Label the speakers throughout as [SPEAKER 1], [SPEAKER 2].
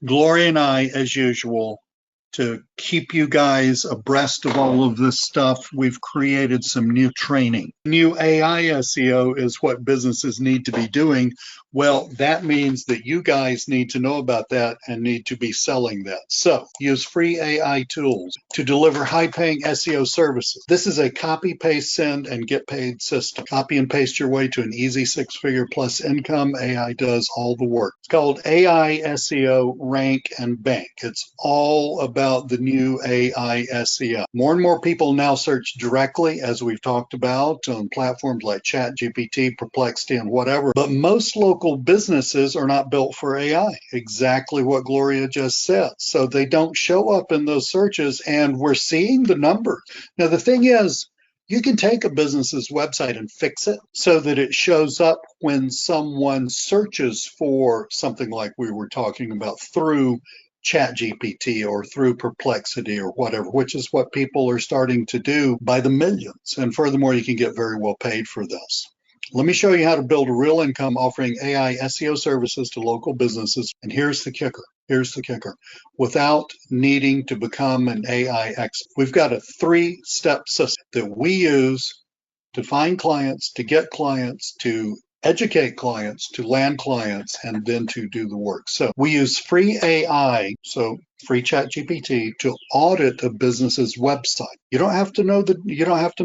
[SPEAKER 1] Gloria and I, as usual, to keep you guys abreast of all of this stuff, we've created some new training. New AI SEO is what businesses need to be doing. Well, that means that you guys need to know about that and need to be selling that. So use free AI tools to deliver high-paying SEO services. This is a copy, paste, send, and get paid system. Copy and paste your way to an easy six-figure plus income. AI does all the work. It's called AI SEO Rank and Bank. It's all about the new AI SEO. More and more people now search directly, as we've talked about, on platforms like ChatGPT, Perplexity, and whatever. But most local businesses are not built for AI. Exactly what Gloria just said. So they don't show up in those searches, and we're seeing the numbers. Now, the thing is, you can take a business's website and fix it so that it shows up when someone searches for something like we were talking about through ChatGPT or through Perplexity or whatever, which is what people are starting to do by the millions. And furthermore, you can get very well paid for this. Let me show you how to build a real income offering AI SEO services to local businesses. And here's the kicker. Here's the kicker. Without needing to become an AI expert. We've got a three-step system that we use to find clients, to get clients, to educate clients, to land clients, and then to do the work. So we use free AI, so free ChatGPT, to audit a business's website. You don't have to know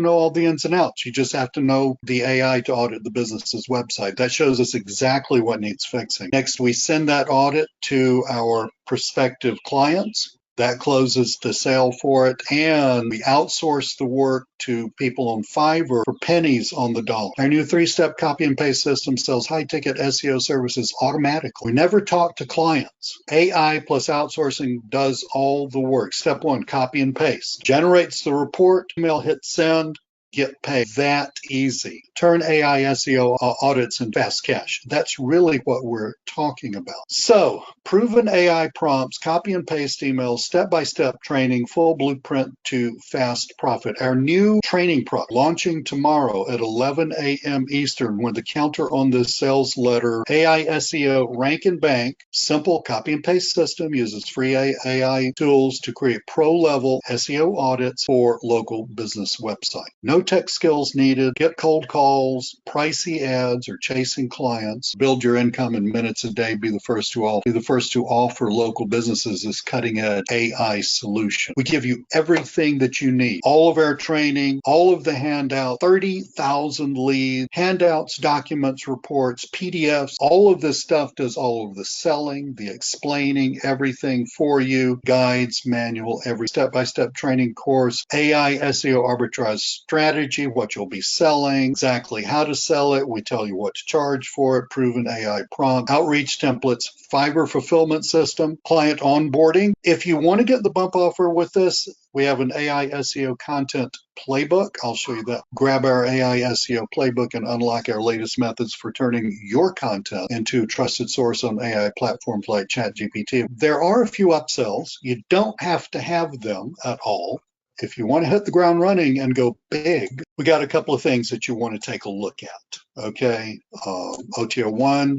[SPEAKER 1] all the ins and outs. You just have to know the AI to audit the business's website. That shows us exactly what needs fixing. Next, we send that audit to our prospective clients. That closes the sale for it, and we outsource the work to people on Fiverr for pennies on the dollar. Our new three-step copy and paste system sells high-ticket SEO services automatically. We never talk to clients. AI plus outsourcing does all the work. Step one, copy and paste. Generates the report, email, hit send, get paid. That easy. Turn AI SEO audits into fast cash. That's really what we're talking about. So, proven AI prompts, copy and paste emails, step-by-step training, full blueprint to fast profit. Our new training product launching tomorrow at 11 a.m. Eastern when the counter on this sales letter, AI SEO Rank and Bank, simple copy and paste system, uses free AI tools to create pro-level SEO audits for local business websites. No tech skills needed. Get cold calls, pricey ads, or chasing clients. Build your income in minutes a day. Be the first to offer local businesses this cutting-edge AI solution. We give you everything that you need. All of our training, all of the handouts, 30,000 leads, handouts, documents, reports, PDFs. All of this stuff does all of the selling, the explaining, everything for you. Guides, manual, every step-by-step training course. AI SEO arbitrage strategy, what you'll be selling, exactly how to sell it. We tell you what to charge for it, proven AI prompt, outreach templates, Fiverr fulfillment system, client onboarding. If you want to get the bump offer with this, we have an AI SEO content playbook. I'll show you that. Grab our AI SEO playbook and unlock our latest methods for turning your content into a trusted source on AI platforms like ChatGPT. There are a few upsells. You don't have to have them at all. If you want to hit the ground running and go big, we got a couple of things that you want to take a look at. Okay, OTO1,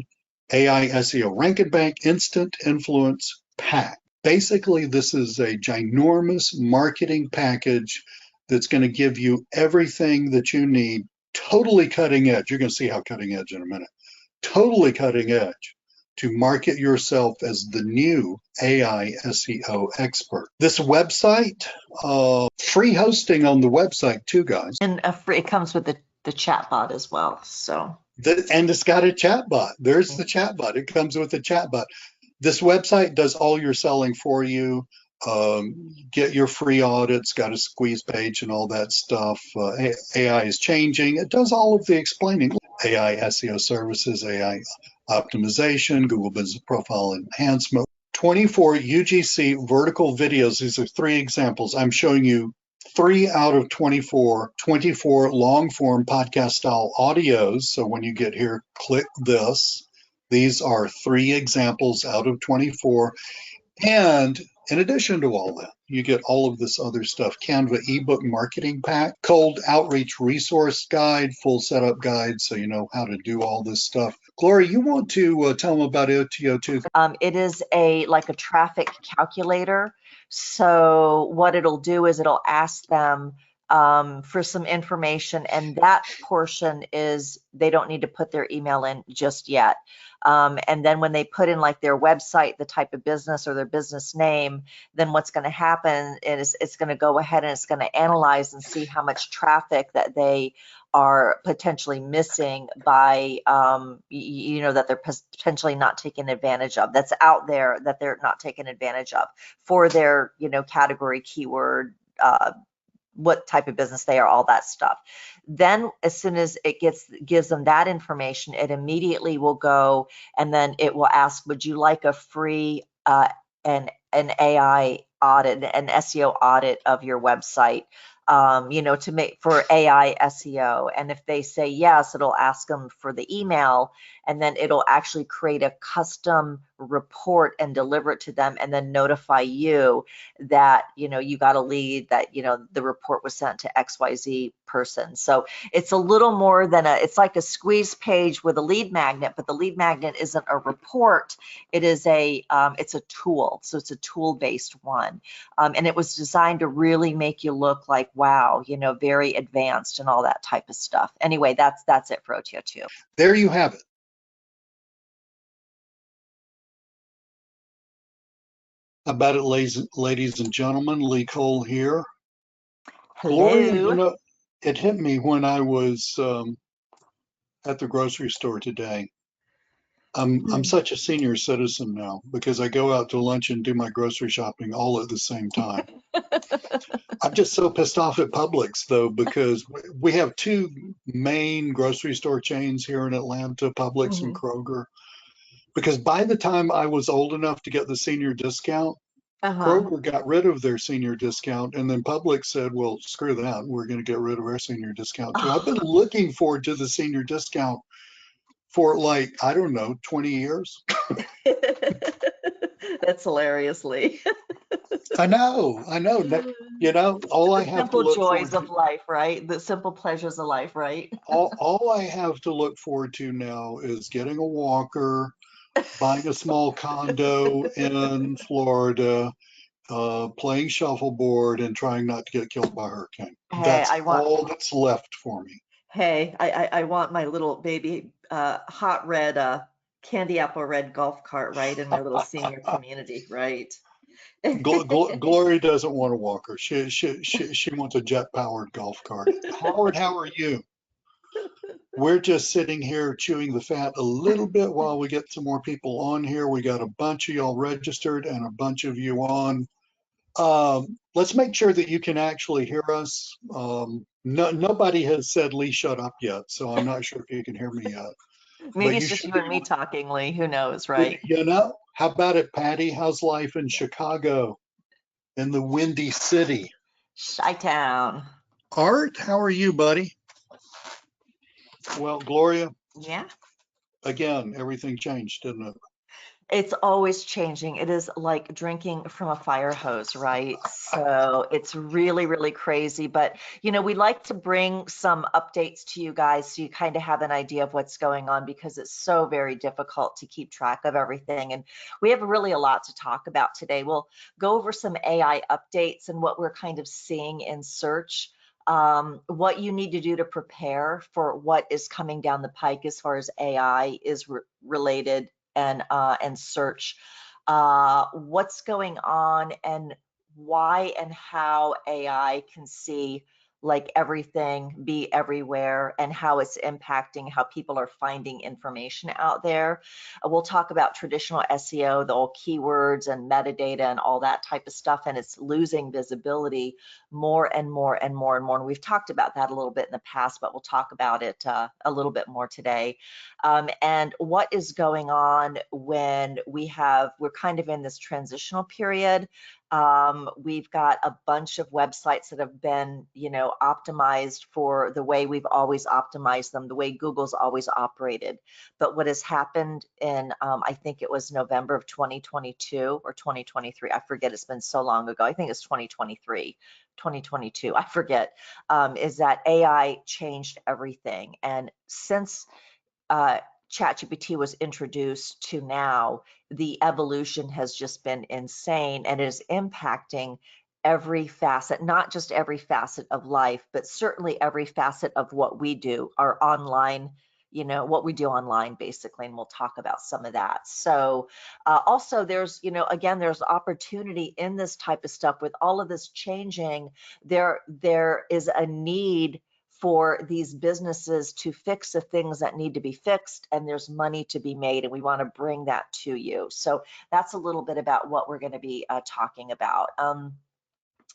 [SPEAKER 1] AI SEO Rank and Bank Instant Influence Pack. Basically, this is a ginormous marketing package that's going to give you everything that you need, totally cutting edge. You're going to see how cutting edge in a minute. Totally cutting edge to market yourself as the new AI SEO expert. This website, free hosting on the website too, guys.
[SPEAKER 2] And it comes with the chatbot as well. So.
[SPEAKER 1] And it's got a chatbot. There's the chatbot. It comes with a chatbot. This website does all your selling for you. Get your free audits, got a squeeze page and all that stuff. AI is changing. It does all of the explaining. AI SEO services, AI optimization, Google Business Profile enhancement. 24 UGC vertical videos. These are 3 examples. I'm showing you 3 out of 24 long-form podcast-style audios. So when you get here, click this. These are 3 examples out of 24. And in addition to all that, you get all of this other stuff. Canva ebook marketing pack, cold outreach resource guide, full setup guide, so you know how to do all this stuff. Gloria, you want to tell them about OTO2?
[SPEAKER 2] It is like a traffic calculator. So what it'll do is it'll ask them for some information, and that portion is they don't need to put their email in just yet. And then when they put in like their website, the type of business or their business name, then what's going to happen is it's going to go ahead and it's going to analyze and see how much traffic that they are potentially missing by, you know, that they're potentially not taking advantage of, that's out there that they're not taking advantage of for their, you know, category, keyword, what type of business they are, all that stuff. Then as soon as it gives them that information, it immediately will go and then it will ask, would you like a free an AI audit, an SEO audit of your website, you know, to make for AI SEO. And if they say yes, it'll ask them for the email, and then it'll actually create a custom report and deliver it to them, and then notify you that, you know, you got a lead, that, you know, the report was sent to XYZ person. So it's a little more than it's like a squeeze page with a lead magnet, but the lead magnet isn't a report. It is it's a tool. So it's a tool-based one. And it was designed to really make you look like, wow, you know, very advanced and all that type of stuff. Anyway, that's it for OTO2.
[SPEAKER 1] There you have it. About it, ladies and gentlemen. Lee Cole here.
[SPEAKER 2] Hello.
[SPEAKER 1] Gloria, you know, it hit me when I was at the grocery store today. I'm such a senior citizen now because I go out to lunch and do my grocery shopping all at the same time. I'm just so pissed off at Publix, though, because we have two main grocery store chains here in Atlanta, Publix and Kroger. Because by the time I was old enough to get the senior discount, Kroger got rid of their senior discount, and then Publix said, well, screw that, we're going to get rid of our senior discount too. I've been looking forward to the senior discount for like, I don't know, 20 years.
[SPEAKER 2] That's hilarious, Lee.
[SPEAKER 1] I know. You know, all I have to
[SPEAKER 2] Simple
[SPEAKER 1] look
[SPEAKER 2] joys
[SPEAKER 1] forward
[SPEAKER 2] of
[SPEAKER 1] to,
[SPEAKER 2] life, right? The simple pleasures of life, right?
[SPEAKER 1] all I have to look forward to now is getting a walker, buying a small condo in Florida, playing shuffleboard, and trying not to get killed by a hurricane.
[SPEAKER 2] Hey,
[SPEAKER 1] That's all that's left for me.
[SPEAKER 2] Hey, I want my little baby hot red candy apple red golf cart, right, in my little senior community, right?
[SPEAKER 1] Gloria doesn't want a walker. She wants a jet-powered golf cart. Howard, how are you? We're just sitting here chewing the fat a little bit while we get some more people on here. We got a bunch of y'all registered and a bunch of you on. Let's make sure that you can actually hear us. Nobody has said Lee shut up yet, so I'm not sure if you can hear me yet.
[SPEAKER 2] Maybe
[SPEAKER 1] But
[SPEAKER 2] it's
[SPEAKER 1] you
[SPEAKER 2] just
[SPEAKER 1] should
[SPEAKER 2] you
[SPEAKER 1] be
[SPEAKER 2] and me
[SPEAKER 1] able to.
[SPEAKER 2] talking, Lee. Who knows, right?
[SPEAKER 1] You know, how about it, Patty? How's life in Chicago, in the Windy City?
[SPEAKER 2] Chi-town.
[SPEAKER 1] Art, how are you, buddy? Well, Gloria,
[SPEAKER 2] Yeah.
[SPEAKER 1] again, everything changed, didn't it?
[SPEAKER 2] It's always changing. It is like drinking from a fire hose, right? So it's really, really crazy. But, you know, we like to bring some updates to you guys so you kind of have an idea of what's going on, because it's so very difficult to keep track of everything. And we have really a lot to talk about today. We'll go over some AI updates and what we're kind of seeing in search. What you need to do to prepare for what is coming down the pike as far as AI is related, and search, what's going on and why and how AI can see like everything, be everywhere, and how it's impacting how people are finding information out there. We'll talk about traditional SEO, the old keywords and metadata and all that type of stuff, and it's losing visibility more and more and more and more. And we've talked about that a little bit in the past, but we'll talk about it a little bit more today. And what is going on when we're kind of in this transitional period We've got a bunch of websites that have been, optimized for the way we've always optimized them, the way Google's always operated. But what has happened in, I think it was November of 2022 or 2023, I forget, it's been so long ago. I think it's 2023, 2022, I forget, is that AI changed everything. And since ChatGPT was introduced to now, the evolution has just been insane, and it is impacting every facet, not just every facet of life, but certainly every facet of what we do, our online, what we do online basically, and we'll talk about some of that. So also there's, again, there's opportunity in this type of stuff with all of this changing. There is a need for these businesses to fix the things that need to be fixed, and there's money to be made, and we want to bring that to you. So that's a little bit about what we're going to be talking about.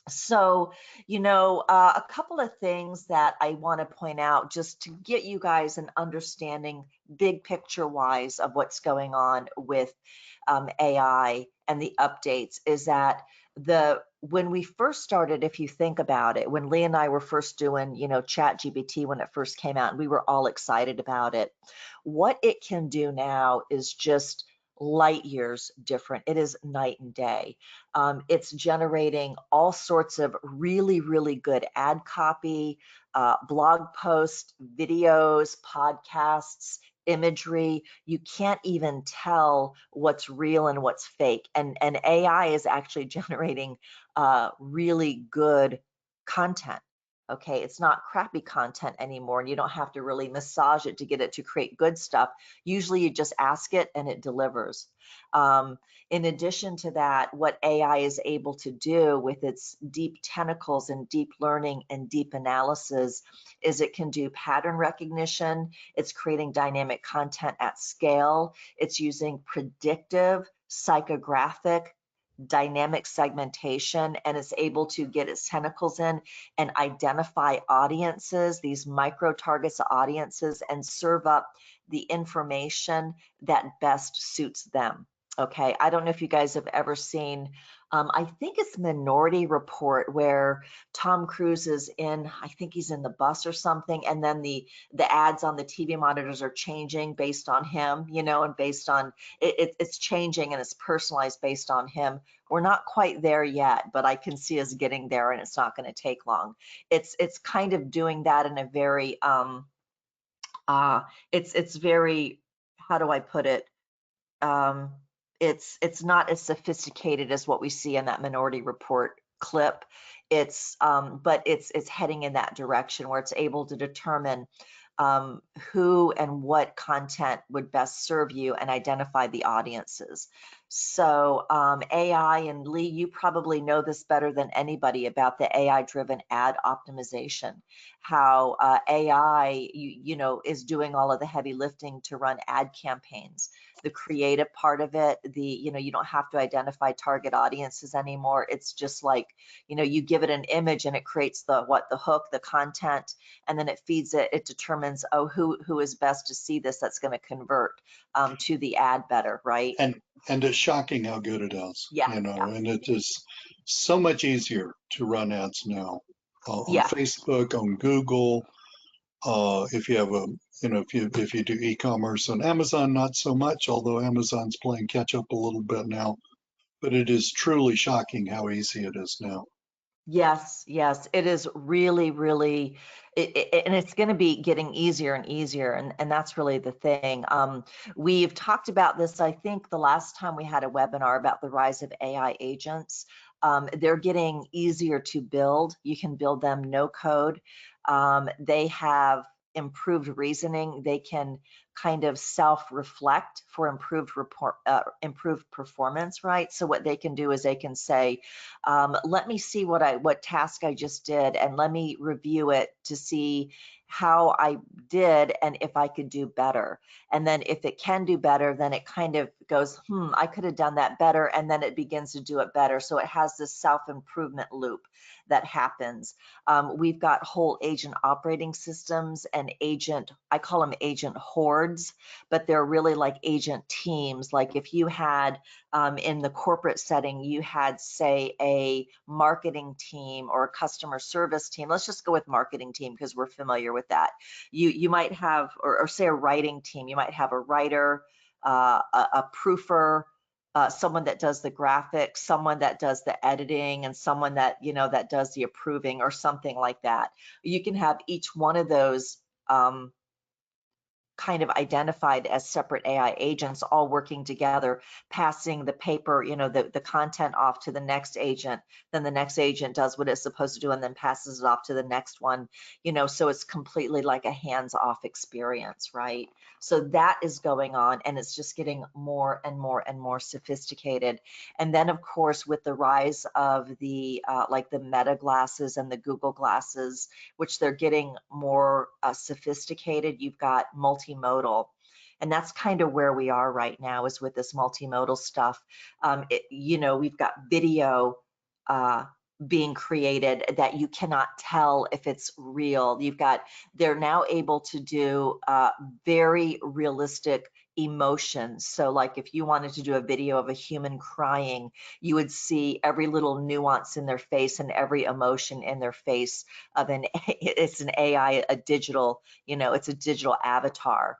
[SPEAKER 2] So, a couple of things that I want to point out just to get you guys an understanding, big picture wise, of what's going on with AI and the updates is that when we first started, if you think about it, when Lee and I were first doing, ChatGPT when it first came out, and we were all excited about it, what it can do now is just light years different. It is night and day. It's generating all sorts of really, really good ad copy, blog posts, videos, podcasts, imagery. You can't even tell what's real and what's fake. And AI is actually generating really good content. Okay, it's not crappy content anymore, and you don't have to really massage it to get it to create good stuff. Usually you just ask it and it delivers. In addition to that, what AI is able to do with its deep tentacles and deep learning and deep analysis is it can do pattern recognition. It's creating dynamic content at scale. It's using predictive, psychographic, dynamic segmentation, and it's able to get its tentacles in and identify audiences, these micro targets audiences, and serve up the information that best suits them. Okay, I don't know if you guys have ever seen, I think it's Minority Report, where Tom Cruise is in, I think he's in the bus or something, and then the ads on the TV monitors are changing based on him, and based on, it's changing and it's personalized based on him. We're not quite there yet, but I can see us getting there, and it's not going to take long. It's kind of doing that in a very, it's very, how do I put it? It's not as sophisticated as what we see in that Minority Report clip. But it's heading in that direction where it's able to determine who and what content would best serve you and identify the audiences. So AI, and Lee, you probably know this better than anybody about the AI-driven ad optimization, how AI, is doing all of the heavy lifting to run ad campaigns. The creative part of it, you don't have to identify target audiences anymore. It's just like, you give it an image and it creates the hook, the content, and then it feeds it. It determines, who is best to see this that's going to convert to the ad better, right?
[SPEAKER 1] And it's shocking how good it is.
[SPEAKER 2] Yeah.
[SPEAKER 1] And it is so much easier to run ads now on
[SPEAKER 2] Yeah.
[SPEAKER 1] Facebook, on Google. If you have if you do e-commerce on Amazon, not so much, although Amazon's playing catch up a little bit now. But it is truly shocking how easy it is now.
[SPEAKER 2] Yes, it is really, really, and it's going to be getting easier and easier, and that's really the thing. We've talked about this, I think, the last time we had a webinar about the rise of AI agents. They're getting easier to build. You can build them no code. They have improved reasoning. They can kind of self-reflect for improved performance, right? So what they can do is they can say, let me see what task I just did, and let me review it to see how I did and if I could do better. And then if it can do better, then it kind of goes, I could have done that better, and then it begins to do it better. So it has this self-improvement loop that happens. We've got whole agent operating systems and I call them agent hordes, but they're really like agent teams. Like if you had in the corporate setting, you had, say, a marketing team or a customer service team. Let's just go with marketing team because we're familiar with that. You might have, or say a writing team, you might have a writer, a proofer, someone that does the graphics, someone that does the editing, and someone that, that does the approving or something like that. You can have each one of those kind of identified as separate AI agents all working together, passing the paper, the content off to the next agent. Then the next agent does what it's supposed to do and then passes it off to the next one, so it's completely like a hands-off experience, right? So that is going on, and it's just getting more and more and more sophisticated. And then, of course, with the rise of the like the Meta glasses and the Google glasses, which they're getting more sophisticated, you've got multimodal. And that's kind of where we are right now, is with this multimodal stuff. We've got video being created that you cannot tell if it's real. They're now able to do very realistic emotions. So like if you wanted to do a video of a human crying, you would see every little nuance in their face and every emotion in their face of it's an AI, a digital, it's a digital avatar.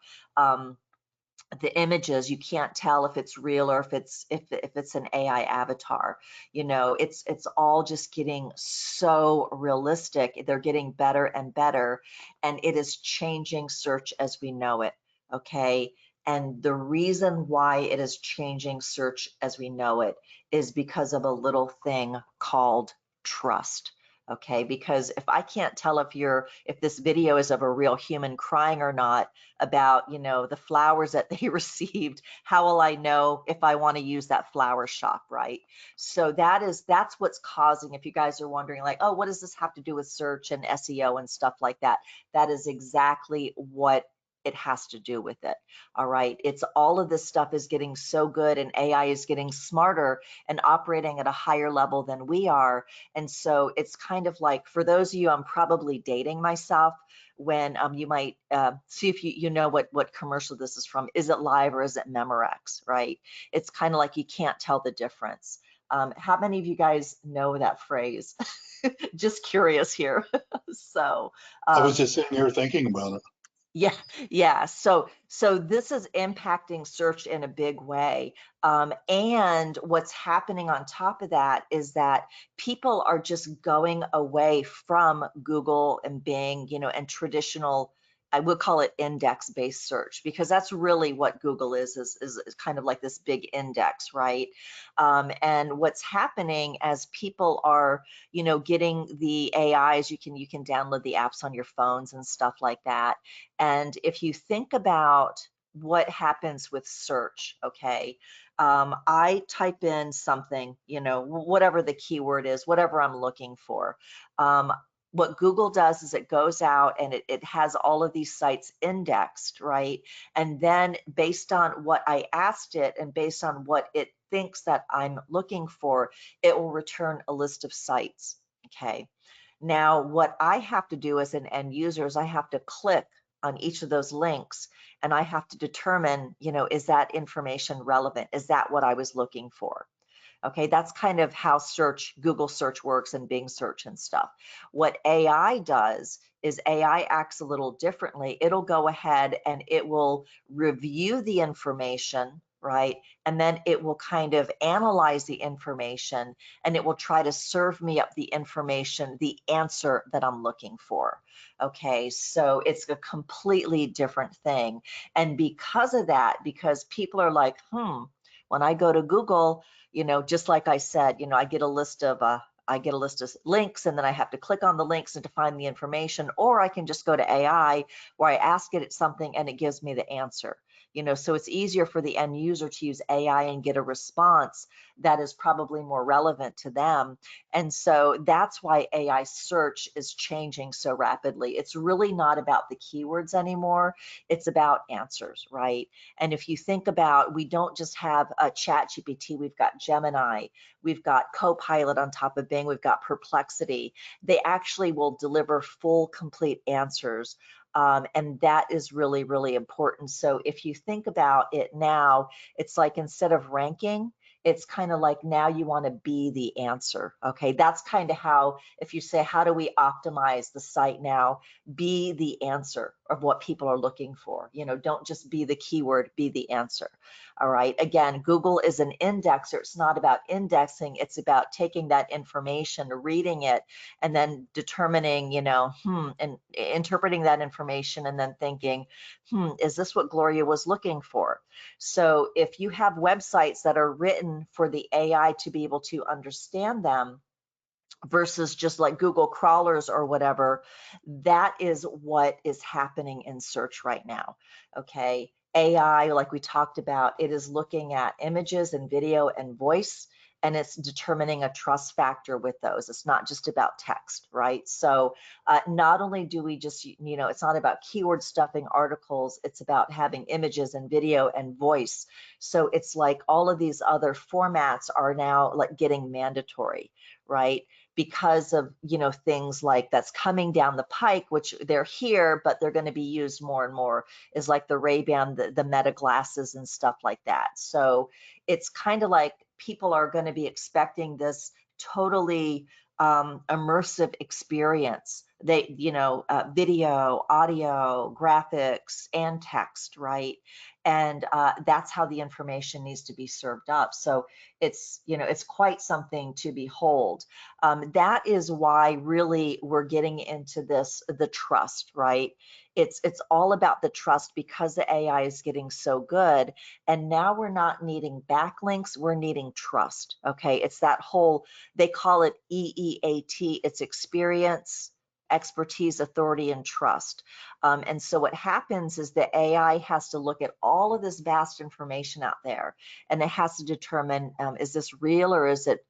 [SPEAKER 2] The images, you can't tell if it's real or if it's an AI avatar. It's all just getting so realistic. They're getting better and better, and it is changing search as we know it. Okay. And the reason why it is changing search as we know it is because of a little thing called trust. Okay, because if I can't tell if this video is of a real human crying or not about, the flowers that they received, how will I know if I want to use that flower shop, right? So that's what's causing, if you guys are wondering like, oh, what does this have to do with search and SEO and stuff like that? That is exactly what it has to do with it. All right. It's all of this stuff is getting so good, and AI is getting smarter and operating at a higher level than we are. And so it's kind of like, for those of you, I'm probably dating myself when you might see if you know what commercial this is from. Is it Live or is it Memorex, right? It's kind of like you can't tell the difference. How many of you guys know that phrase? Just curious here. So
[SPEAKER 1] I was just sitting here thinking about it.
[SPEAKER 2] Yeah. So this is impacting search in a big way. And what's happening on top of that is that people are just going away from Google and Bing, and traditional, I would call it index-based search, because that's really what Google is kind of like this big index, right? And what's happening as people are, getting the AIs, you can download the apps on your phones and stuff like that. And if you think about what happens with search, okay, I type in something, whatever the keyword is, whatever I'm looking for. What Google does is it goes out and it has all of these sites indexed, right? And then based on what I asked it and based on what it thinks that I'm looking for, it will return a list of sites, okay? Now, what I have to do as an end user is I have to click on each of those links, and I have to determine, is that information relevant? Is that what I was looking for? Okay, that's kind of how Google search works and Bing search and stuff. What AI does is AI acts a little differently. It'll go ahead and it will review the information, right? And then it will kind of analyze the information, and it will try to serve me up the information, the answer that I'm looking for. Okay, so it's a completely different thing. And because of that, because people are like, when I go to Google, just like I said, I get a list of links, and then I have to click on the links and to find the information, or I can just go to AI where I ask it something and it gives me the answer. so it's easier for the end user to use AI and get a response that is probably more relevant to them. And so that's why AI search is changing so rapidly. It's really not about the keywords anymore. It's about answers, right? And if you think about, we don't just have a ChatGPT, we've got Gemini, we've got Copilot on top of Bing, we've got Perplexity. They actually will deliver full, complete answers. And that is really, really important. So if you think about it now, it's like instead of ranking, it's kind of like now you want to be the answer. Okay, that's kind of how, if you say, how do we optimize the site now? Be the answer of what people are looking for. Don't just be the keyword, be the answer. All right, again, Google is an indexer. It's not about indexing, it's about taking that information, reading it, and then determining, and interpreting that information and then thinking, is this what Gloria was looking for? So if you have websites that are written for the AI to be able to understand them versus just like Google crawlers or whatever, that is what is happening in search right now. Okay. AI, like we talked about, it is looking at images and video and voice, and it's determining a trust factor with those. It's not just about text, right? So not only do we just, it's not about keyword stuffing articles, it's about having images and video and voice. So it's like all of these other formats are now like getting mandatory, right? Because of things like that's coming down the pike, which they're here, but they're going to be used more and more, is like the Ray-Ban, the Meta glasses and stuff like that. So it's kind of like people are going to be expecting this totally immersive experience. They, video, audio, graphics, and text, right? And that's how the information needs to be served up. So it's quite something to behold. That is why really we're getting into this, the trust, right? It's all about the trust because the AI is getting so good. And now we're not needing backlinks, we're needing trust. Okay. It's that whole, they call it EEAT, it's experience, expertise, authority, and trust. And so what happens is the AI has to look at all of this vast information out there, and it has to determine, is this real or is it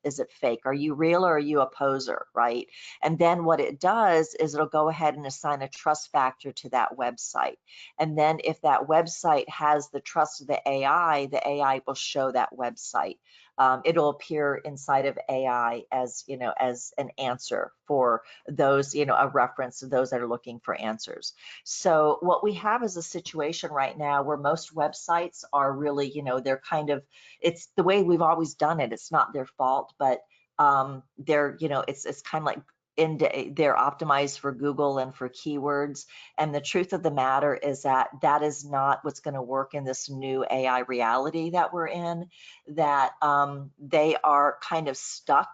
[SPEAKER 2] fake? Are you real or are you a poser, right? And then what it does is it'll go ahead and assign a trust factor to that website. And then if that website has the trust of the AI will show that website. It'll appear inside of AI as, as an answer for those, a reference to those that are looking for answers. So what we have is a situation right now where most websites are really, they're kind of, it's the way we've always done it. It's not their fault, but they're, it's kind of like they're optimized for Google and for keywords. And the truth of the matter is that that is not what's going to work in this new AI reality that we're in, that they are kind of stuck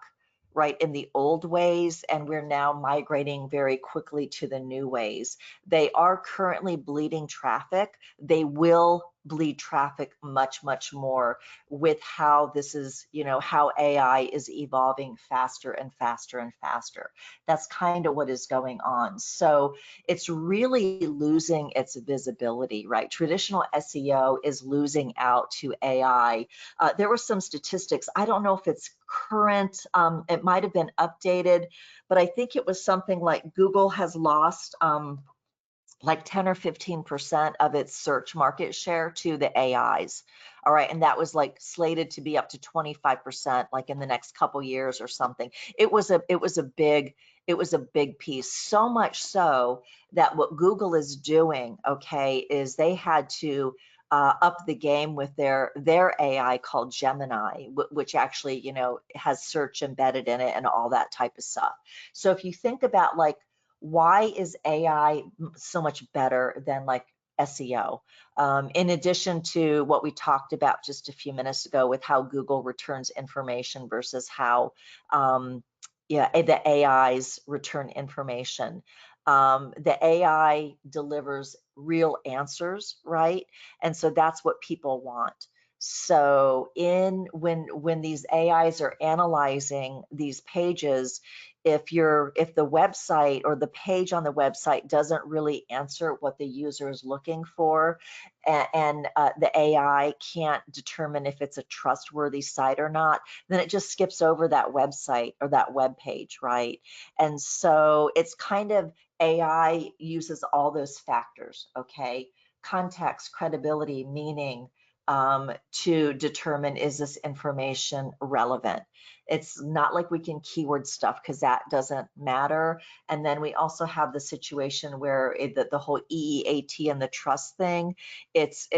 [SPEAKER 2] right in the old ways, and we're now migrating very quickly to the new ways. They are currently bleeding traffic. They will bleed traffic much, much more with how this is, how AI is evolving faster and faster and faster. That's kind of what is going on. So it's really losing its visibility, right? Traditional SEO is losing out to AI. There were some statistics. I don't know if it's current. It might have been updated, but I think it was something like Google has lost like 10 or 15% of its search market share to the AIs. All right. And that was like slated to be up to 25% like in the next couple years or something. It was a big piece. So much so that what Google is doing, okay, is they had to up the game with their AI called Gemini, which actually, has search embedded in it and all that type of stuff. So if you think about like, why is AI so much better than like SEO? In addition to what we talked about just a few minutes ago with how Google returns information versus how the AIs return information. The AI delivers real answers, right? And so that's what people want. So when these AIs are analyzing these pages, if the website or the page on the website doesn't really answer what the user is looking for, and the AI can't determine if it's a trustworthy site or not, then it just skips over that website or that web page, right? And so it's kind of, AI uses all those factors, okay? Context, credibility, meaning, to determine, is this information relevant? It's not like we can keyword stuff because that doesn't matter. And then we also have the situation where the whole EEAT and the trust thing, it's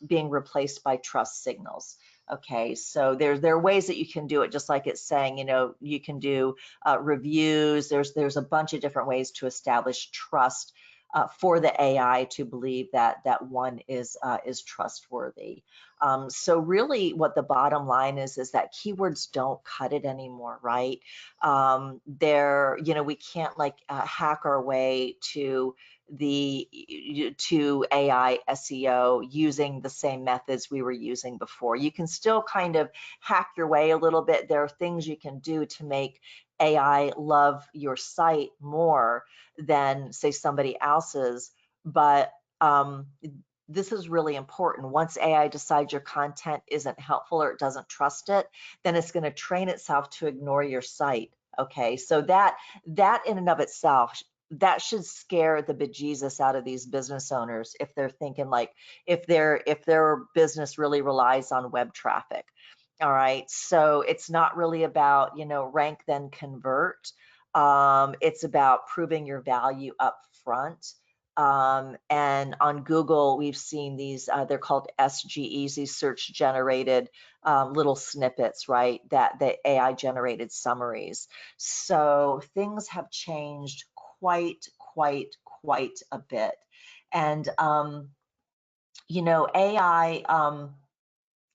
[SPEAKER 2] being replaced by trust signals. Okay, so there are ways that you can do it, just like it's saying, you can do reviews. There's a bunch of different ways to establish trust for the AI to believe that one is trustworthy. So really what the bottom line is that keywords don't cut it anymore, right? We can't hack our way to AI SEO using the same methods we were using before. You can still kind of hack your way a little bit. There are things you can do to make AI love your site more than, say, somebody else's, but this is really important. Once AI decides your content isn't helpful or it doesn't trust it, then it's going to train itself to ignore your site. Okay, so that in and of itself, that should scare the bejesus out of these business owners if they're thinking if their business really relies on web traffic. All right, so it's not really about rank then convert. It's about proving your value up front. And on Google, we've seen these, they're called SGEs, these search generated little snippets, right? That the AI generated summaries. So things have changed quite a bit. And, AI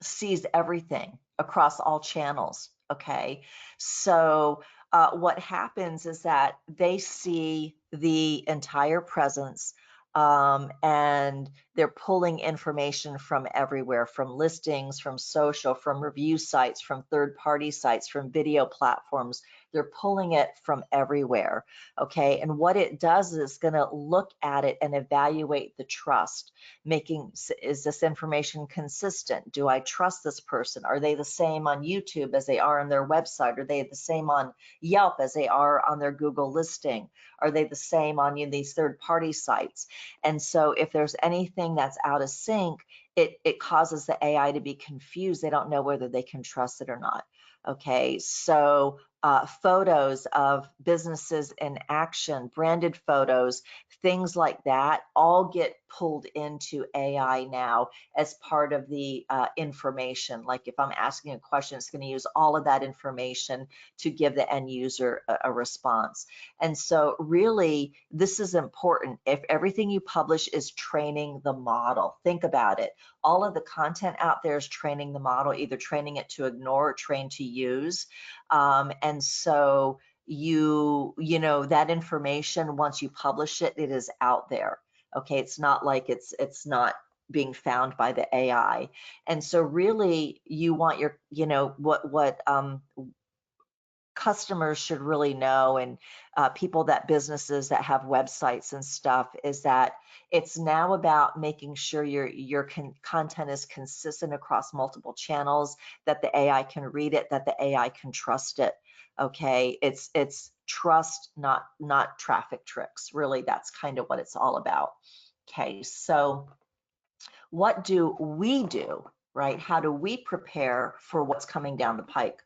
[SPEAKER 2] sees everything across all channels. Okay, so what happens is that they see the entire presence, and they're pulling information from everywhere, from listings, from social, from review sites, from third-party sites, from video platforms. They're pulling it from everywhere. Okay, and what it does is going to look at it and evaluate the trust, is this information consistent? Do I trust this person? Are they the same on YouTube as they are on their website? Are they the same on Yelp as they are on their Google listing? Are they the same on these third-party sites? And so if there's anything that's out of sync, it causes the AI to be confused. They don't know whether they can trust it or not. Okay, so photos of businesses in action, branded photos, things like that all get pulled into AI now as part of the information. Like if I'm asking a question, it's going to use all of that information to give the end user a response. And so really, this is important. If everything you publish is training the model, think about it. All of the content out there is training the model, either training it to ignore or train to use. And so that information, once you publish it, it is out there. Okay, it's not like it's not being found by the AI. And so really you want your, what customers should really know, and businesses that have websites and stuff, is that it's now about making sure your content is consistent across multiple channels, that the AI can read it, that the AI can trust it. Okay, it's trust, not traffic tricks. Really, that's kind of what it's all about. Okay, so what do we do, right? How do we prepare for what's coming down the pike?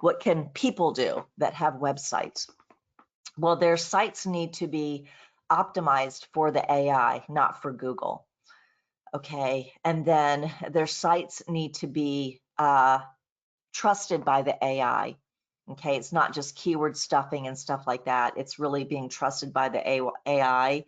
[SPEAKER 2] What can people do that have websites? Well, their sites need to be optimized for the AI, not for Google. Okay, and then their sites need to be trusted by the AI. Okay, it's not just keyword stuffing and stuff like that. It's really being trusted by the AI.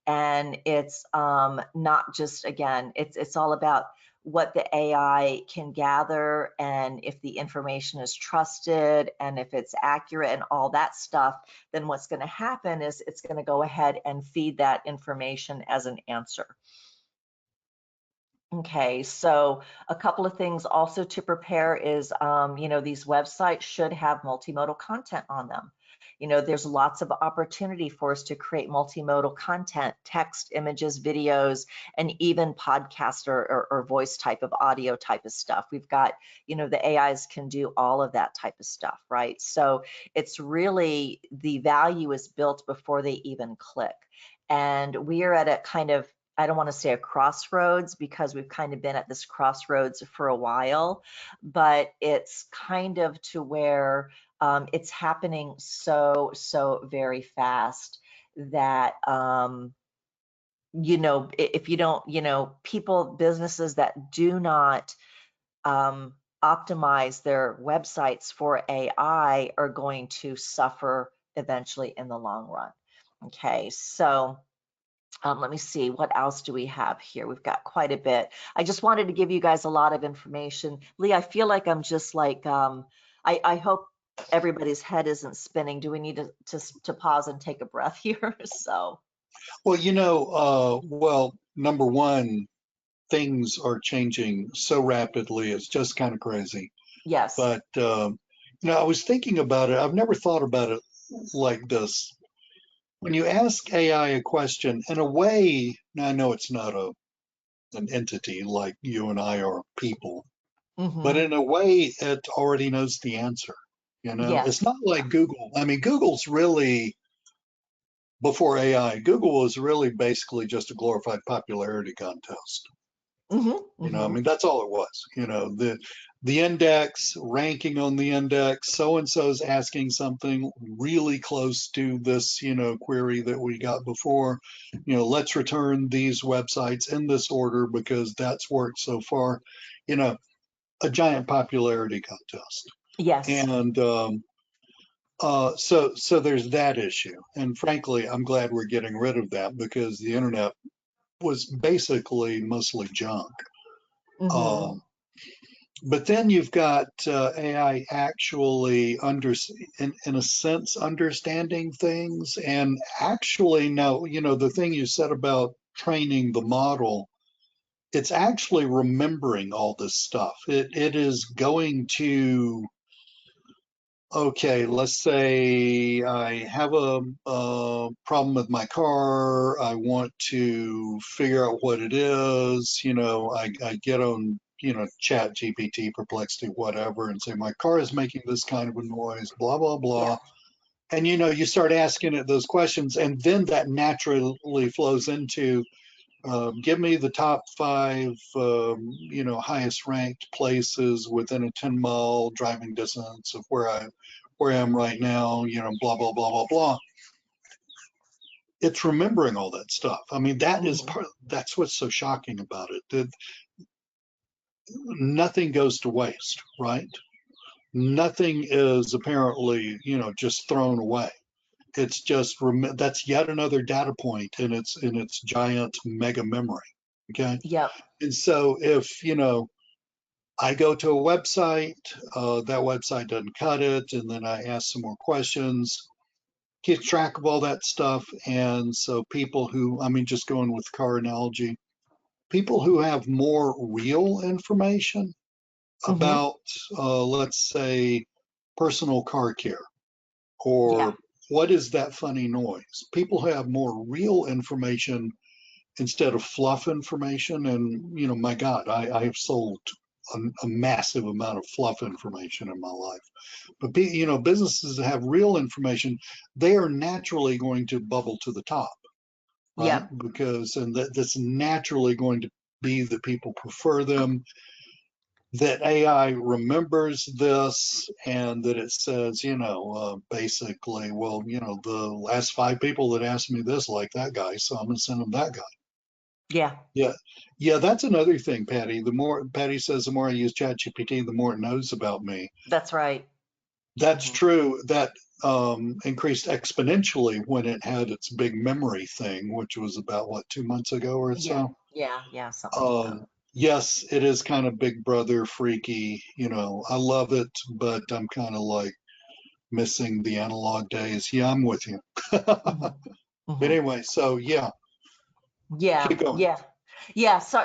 [SPEAKER 2] And it's not just, again, it's all about what the AI can gather, and if the information is trusted and if it's accurate and all that stuff, then what's going to happen is it's going to go ahead and feed that information as an answer. Okay, so a couple of things also to prepare is, these websites should have multimodal content on them. There's lots of opportunity for us to create multimodal content, text, images, videos, and even podcast or voice type of audio type of stuff. We've got, the AIs can do all of that type of stuff, right? So it's really, the value is built before they even click. And we are at a kind of, I don't want to say a crossroads, because we've kind of been at this crossroads for a while, but it's kind of to where it's happening so very fast that, if you don't, businesses that do not optimize their websites for AI are going to suffer eventually in the long run. Okay, so let me see, what else do we have here? We've got quite a bit. I just wanted to give you guys a lot of information. Lee, I feel like I'm just like, I hope everybody's head isn't spinning. Do we need to pause and take a breath here? So,
[SPEAKER 1] Well, number one, things are changing so rapidly, it's just kind of crazy.
[SPEAKER 2] yes.
[SPEAKER 1] But, I was thinking about it. I've never thought about it like this. When you ask AI a question, in a way, now I know it's not an entity like you and I are people, but
[SPEAKER 2] Mm-hmm.
[SPEAKER 1] in a way, it already knows the answer. It's
[SPEAKER 2] Yes.
[SPEAKER 1] not like Google. I mean, Google's really, before AI, Google was really basically just a glorified popularity contest.
[SPEAKER 2] Mm-hmm.
[SPEAKER 1] I
[SPEAKER 2] Mm-hmm.
[SPEAKER 1] mean, that's all it was. The index, ranking on the index, so and so's asking something really close to this, query that we got before. Let's return these websites in this order because that's worked so far. You know, a giant popularity contest.
[SPEAKER 2] Yes.
[SPEAKER 1] And so there's that issue. And frankly, I'm glad we're getting rid of that because the internet was basically mostly junk.
[SPEAKER 2] Mm-hmm.
[SPEAKER 1] Um, but then you've got AI actually in a sense, understanding things. And actually, now, the thing you said about training the model, it's actually remembering all this stuff. It is going to, okay, let's say I have a problem with my car. I want to figure out what it is. I get on, Chat GPT, Perplexity, whatever, and say, my car is making this kind of a noise, blah, blah,
[SPEAKER 2] Yeah.
[SPEAKER 1] blah. And, you start asking it those questions, and then that naturally flows into give me the top five, highest ranked places within a 10-mile driving distance of where I am right now, blah, blah, blah, blah, blah. It's remembering all that stuff. I mean,
[SPEAKER 2] Mm-hmm.
[SPEAKER 1] that's what's so shocking about it. That nothing goes to waste, right? Nothing is apparently, just thrown away. It's just that's yet another data point in its giant mega memory. Okay.
[SPEAKER 2] Yep.
[SPEAKER 1] And so if, I go to a website, that website doesn't cut it, and then I ask some more questions, keep track of all that stuff. And so people who, I mean, just going with car analogy, people who have more real information
[SPEAKER 2] Mm-hmm.
[SPEAKER 1] about, let's say, personal car care
[SPEAKER 2] Yeah.
[SPEAKER 1] or what is that funny noise? People who have more real information instead of fluff information. And, my God, I have sold a massive amount of fluff information in my life. But, businesses that have real information, they are naturally going to bubble to the top, right?
[SPEAKER 2] Yep.
[SPEAKER 1] Because, and that's naturally going to be that people prefer them, that AI remembers this, and that it says, basically, well, the last five people that asked me this like that guy, so I'm going to send them that guy.
[SPEAKER 2] Yeah.
[SPEAKER 1] Yeah. Yeah, that's another thing, Patty. The more Patty says, the more I use ChatGPT, the more it knows about me.
[SPEAKER 2] That's right.
[SPEAKER 1] That's
[SPEAKER 2] Mm-hmm.
[SPEAKER 1] true. That increased exponentially when it had its big memory thing, which was about what, 2 months ago or
[SPEAKER 2] Yeah.
[SPEAKER 1] so.
[SPEAKER 2] Yeah. Yeah. Something like that.
[SPEAKER 1] Yes, it is kind of Big Brother freaky. I love it, but I'm kind of like missing the analog days. Yeah, I'm with you. But
[SPEAKER 2] Mm-hmm. Mm-hmm.
[SPEAKER 1] anyway, so yeah,
[SPEAKER 2] Yeah.
[SPEAKER 1] keep going.
[SPEAKER 2] Yeah. Yeah, so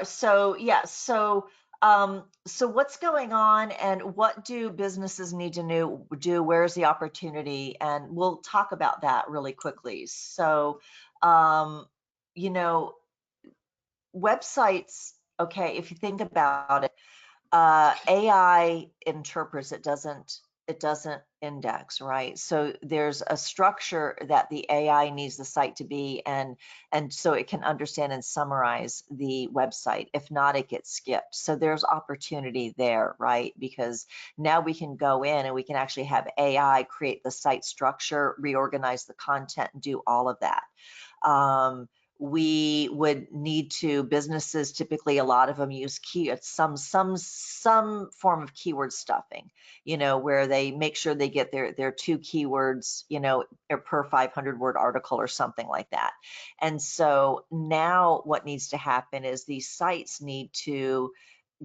[SPEAKER 2] what's going on and what do businesses need to do? Where's the opportunity? And we'll talk about that really quickly. So, um, you know, websites, okay, if you think about it, AI interprets, it doesn't index, right? So there's a structure that the AI needs the site to be, and so it can understand and summarize the website. If not, it gets skipped. So there's opportunity there, right? Because now we can go in and we can actually have AI create the site structure, reorganize the content, and do all of that. We would need to, businesses typically, a lot of them use some form of keyword stuffing, where they make sure they get their two keywords, per 500 word article or something like that. And so now what needs to happen is these sites need to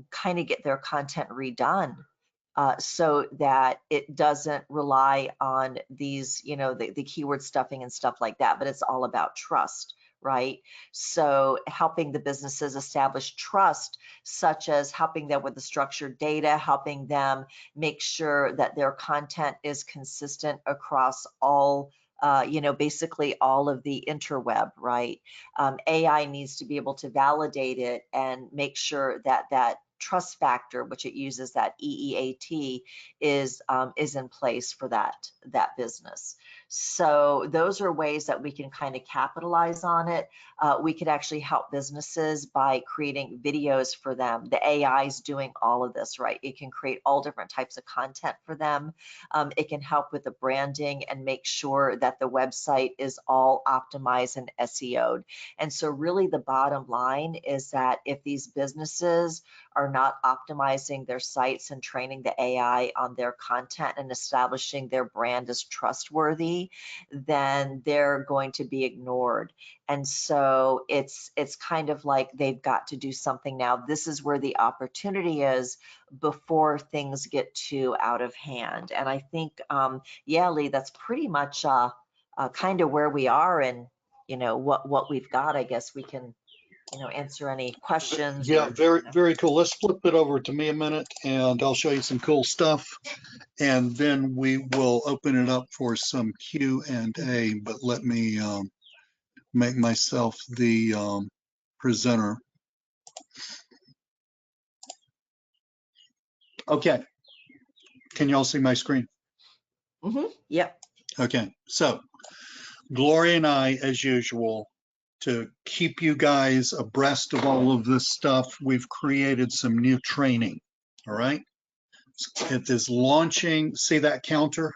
[SPEAKER 2] kind of get their content redone, so that it doesn't rely on these, the keyword stuffing and stuff like that, but it's all about trust, right? So helping the businesses establish trust, such as helping them with the structured data, helping them make sure that their content is consistent across all, basically all of the interweb, right? AI needs to be able to validate it and make sure that that trust factor, which it uses, that EEAT, is in place for that business. So those are ways that we can kind of capitalize on it. We could actually help businesses by creating videos for them. The AI is doing all of this, right? It can create all different types of content for them. It can help with the branding and make sure that the website is all optimized and SEO'd. And so really the bottom line is that if these businesses are not optimizing their sites and training the AI on their content and establishing their brand as trustworthy, then they're going to be ignored. And so it's kind of like they've got to do something now. This is where the opportunity is before things get too out of hand. And I think, yeah, Lee, that's pretty much kind of where we are, and what we've got. I guess we can answer any questions
[SPEAKER 1] Yeah,
[SPEAKER 2] or,
[SPEAKER 1] very, very cool. Let's flip it over to me a minute and I'll show you some cool stuff. And then we will open it up for some Q&A, but let me make myself the presenter. Okay, can y'all see my screen?
[SPEAKER 2] Yep.
[SPEAKER 1] Okay, so Gloria and I, as usual, to keep you guys abreast of all of this stuff, we've created some new training. All right. It is launching. See that counter?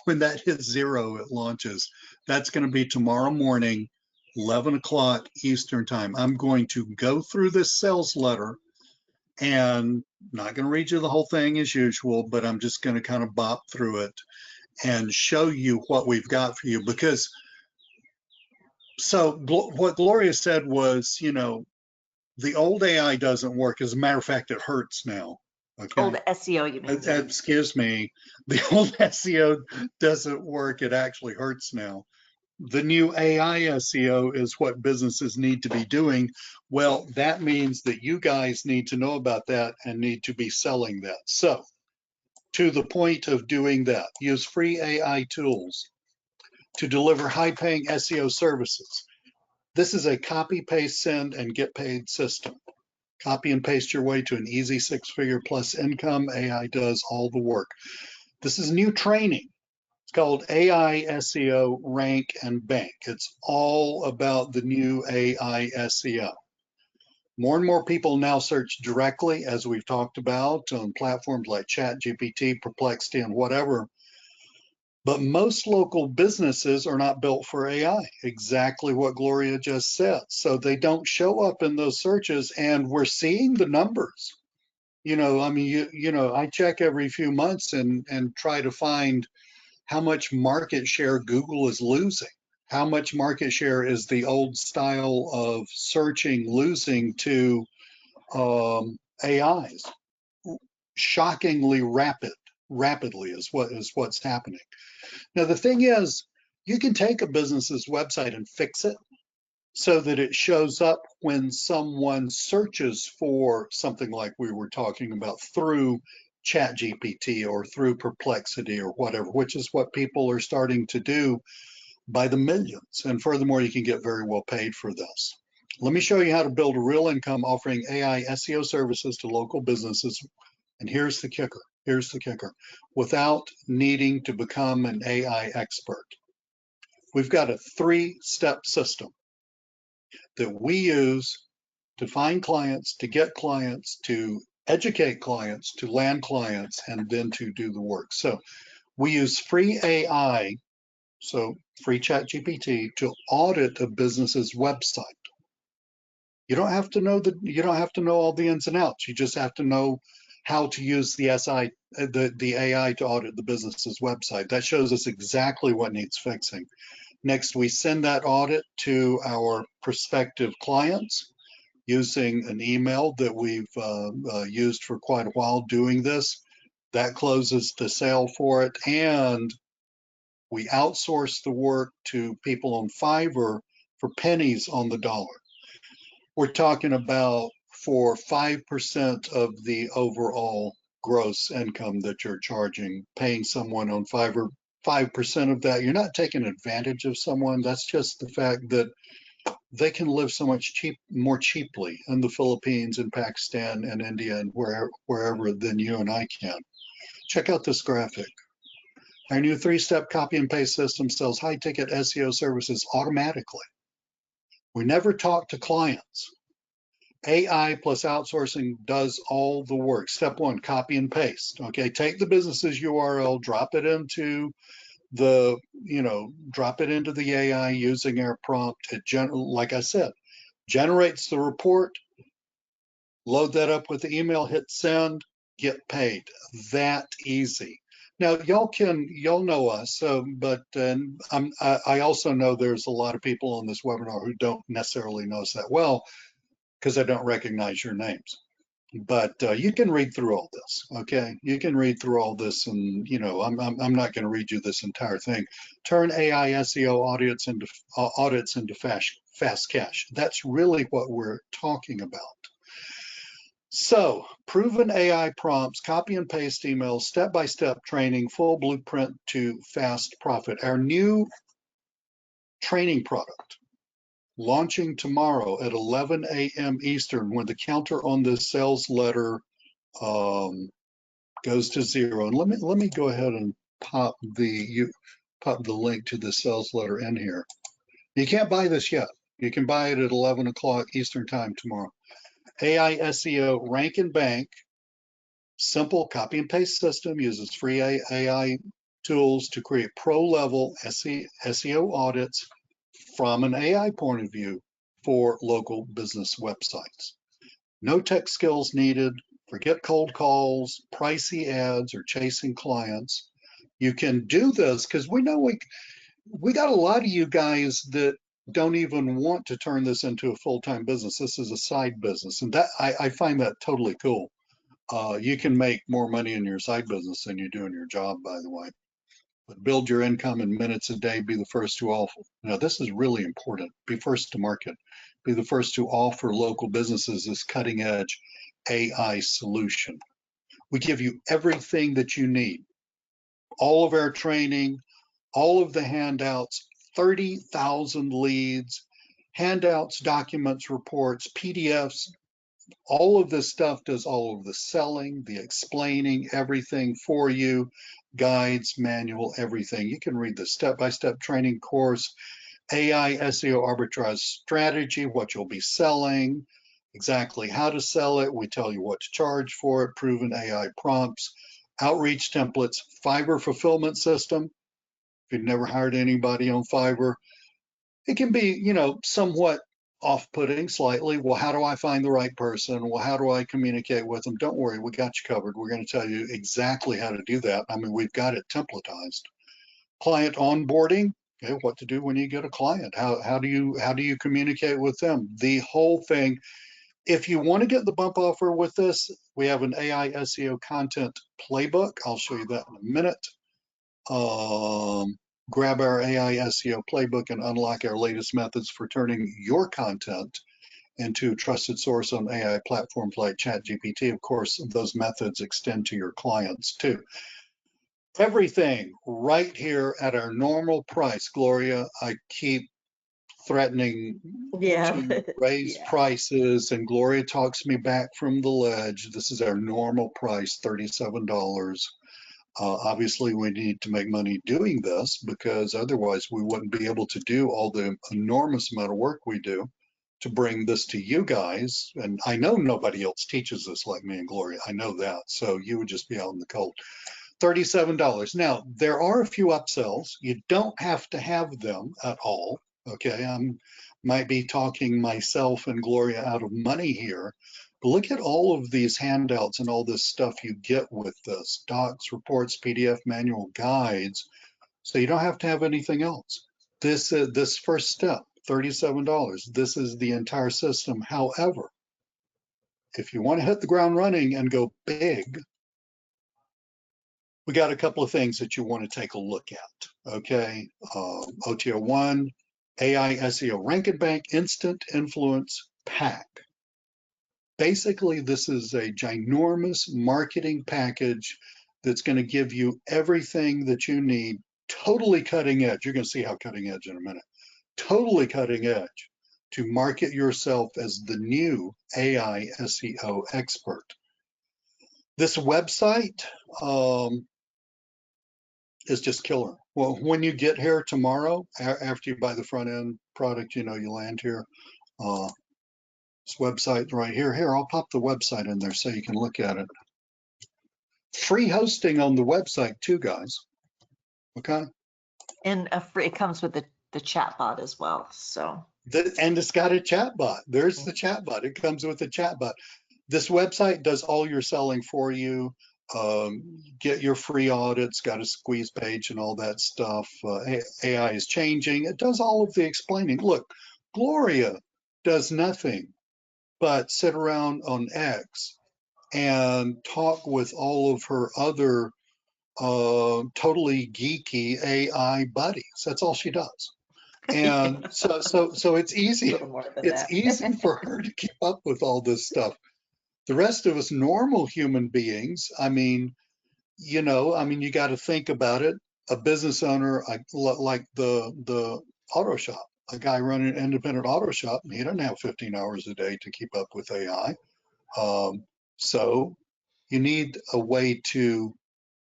[SPEAKER 1] When that hits 0, it launches. That's going to be tomorrow morning, 11 o'clock Eastern time. I'm going to go through this sales letter and not going to read you the whole thing as usual, but I'm just going to kind of bop through it and show you what we've got for you. Because what Gloria said was, the old AI doesn't work. As a matter of fact, it hurts now. Okay.
[SPEAKER 2] Old SEO, you mean?
[SPEAKER 1] Excuse me. The old SEO doesn't work. It actually hurts now. The new AI SEO is what businesses need to be doing. Well, that means that you guys need to know about that and need to be selling that. So, to the point of doing that, use free AI tools to deliver high-paying SEO services. This is a copy, paste, send, and get paid system. Copy and paste your way to an easy 6-figure plus income. AI does all the work. This is new training. It's called AI SEO Rank and Bank. It's all about the new AI SEO. More and more people now search directly, as we've talked about, on platforms like ChatGPT, Perplexity, and whatever. But most local businesses are not built for AI, exactly what Gloria just said. So they don't show up in those searches, and we're seeing the numbers. I mean, I check every few months and try to find how much market share Google is losing. How much market share is the old style of searching losing to AIs? Shockingly rapidly is what's happening. Now the thing is, you can take a business's website and fix it. so that it shows up when someone searches for something like we were talking about through ChatGPT or through Perplexity or whatever, which is what people are starting to do by the millions. And furthermore, you can get very well paid for this. Let me show you how to build a real income offering AI SEO services to local businesses. And here's the kicker. Here's the kicker. Without needing to become an AI expert. We've got a 3-step system that we use to find clients, to get clients, to educate clients, to land clients, and then to do the work. So we use free AI, so free ChatGPT, to audit a business's website. You don't have to know all the ins and outs. You just have to know how to use the AI to audit the business's website. That shows us exactly what needs fixing. Next, we send that audit to our prospective clients using an email that we've used for quite a while doing this. That closes the sale for it, and we outsource the work to people on Fiverr for pennies on the dollar. We're talking about for 5% of the overall gross income that you're charging, paying someone on Fiverr, 5% of that. You're not taking advantage of someone. That's just the fact that they can live so much more cheaply in the Philippines and Pakistan and India and wherever than you and I can. Check out this graphic. Our new 3-step copy and paste system sells high-ticket SEO services automatically. We never talk to clients. AI plus outsourcing does all the work. Step 1, copy and paste. Okay, take the business's URL, drop it into the AI using our prompt. Like I said, generates the report, load that up with the email, hit send, get paid. That easy. Now, y'all know us, but I also know there's a lot of people on this webinar who don't necessarily know us that well because I don't recognize your names. But you can read through all this, okay? You can read through all this, and I'm not going to read you this entire thing. Turn AI SEO audits into fast cash. That's really what we're talking about. So, proven AI prompts, copy and paste emails, step-by-step training, full blueprint to fast profit. Our new training product launching tomorrow at 11 a.m. Eastern when the counter on this sales letter goes to 0. And let me go ahead and pop the link to the sales letter in here. You can't buy this yet. You can buy it at 11 o'clock Eastern time tomorrow. AI SEO Rank Bank, simple copy and paste system, uses free AI tools to create pro-level SEO audits from an AI point of view for local business websites. No tech skills needed. Forget cold calls, pricey ads, or chasing clients. You can do this because we know we got a lot of you guys that don't even want to turn this into a full-time business. This is a side business, and that I find that totally cool. You can make more money in your side business than you do in your job, by the way. But build your income in minutes a day. Be the first to offer. Now, this is really important. Be first to market. Be the first to offer local businesses this cutting-edge AI solution. We give you everything that you need. All of our training, all of the handouts, 30,000 leads, handouts, documents, reports, PDFs, all of this stuff does all of the selling, the explaining, everything for you, guides, manual, everything. You can read the step-by-step training course, AI SEO arbitrage strategy, what you'll be selling, exactly how to sell it. We tell you what to charge for it, proven AI prompts, outreach templates, Fiverr fulfillment system. If you've never hired anybody on Fiverr, it can be, somewhat off-putting slightly. Well, how do I find the right person? Well, how do I communicate with them? Don't worry, we got you covered. We're going to tell you exactly how to do that. I mean, we've got it templatized. Client onboarding, okay, what to do when you get a client. How do you communicate with them? The whole thing. If you want to get the bump offer with this, we have an AI SEO content playbook. I'll show you that in a minute. grab our AI SEO playbook and unlock our latest methods for turning your content into a trusted source on AI platforms like ChatGPT. Of course, those methods extend to your clients too. Everything right here at our normal price. Gloria, I keep threatening
[SPEAKER 2] Yeah.
[SPEAKER 1] to raise
[SPEAKER 2] Yeah.
[SPEAKER 1] prices, and Gloria talks me back from the ledge. This is our normal price, $37. Obviously, we need to make money doing this because otherwise we wouldn't be able to do all the enormous amount of work we do to bring this to you guys. And I know nobody else teaches this like me and Gloria. I know that. So you would just be out in the cold. $37. Now, there are a few upsells. You don't have to have them at all. Okay, I might be talking myself and Gloria out of money here, but look at all of these handouts and all this stuff you get with this: docs, reports, PDF, manual, guides. So you don't have to have anything else. This first step, $37. This is the entire system. However, if you want to hit the ground running and go big, we got a couple of things that you want to take a look at. Okay, OTO1, AI SEO Rank Bank Instant Influence Pack. Basically, this is a ginormous marketing package that's going to give you everything that you need, totally cutting edge. You're going to see how cutting edge in a minute. Totally cutting edge to market yourself as the new AI SEO expert. This website is just killer. Well, when you get here tomorrow, after you buy the front end product, you know, you land here. This website right here. Here, I'll pop the website in there so you can look at it. Free hosting on the website too, guys. Okay.
[SPEAKER 2] And it comes with the chat bot as well. So.
[SPEAKER 1] And it's got a chat bot. There's the chat bot. It comes with a chat bot. This website does all your selling for you. Get your free audits, got a squeeze page and all that stuff. AI is changing. It does all of the explaining. Look, Gloria does nothing but sit around on X and talk with all of her other totally geeky AI buddies. That's all she does. And so it's easy. It's easy for her to keep up with all this stuff. The rest of us normal human beings, I mean, you got to think about it. A business owner like the auto shop, a guy running an independent auto shop, he doesn't have 15 hours a day to keep up with AI. So you need a way to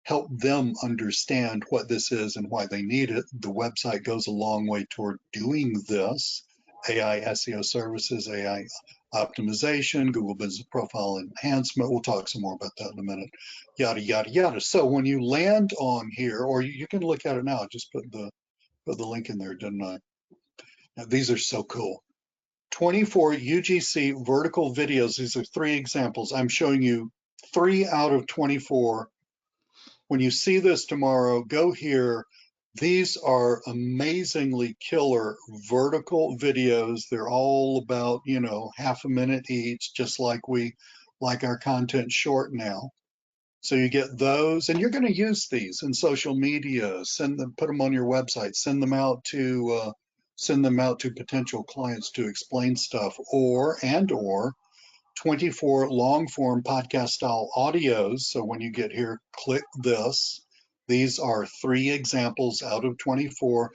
[SPEAKER 1] help them understand what this is and why they need it. The website goes a long way toward doing this. AI SEO services, AI optimization, Google Business Profile enhancement. We'll talk some more about that in a minute. Yada, yada, yada. So when you land on here, or you can look at it now, just put the link in there, didn't I? Now, these are so cool. 24 UGC vertical videos. These are 3 examples. I'm showing you 3 out of 24. When you see this tomorrow, go here. These are amazingly killer vertical videos. They're all about, half a minute each, just like we like our content short now. So you get those, and you're going to use these in social media. Put them on your website. Send them out to potential clients to explain stuff, or 24 long form podcast style audios. So when you get here, click this. These are 3 examples out of 24.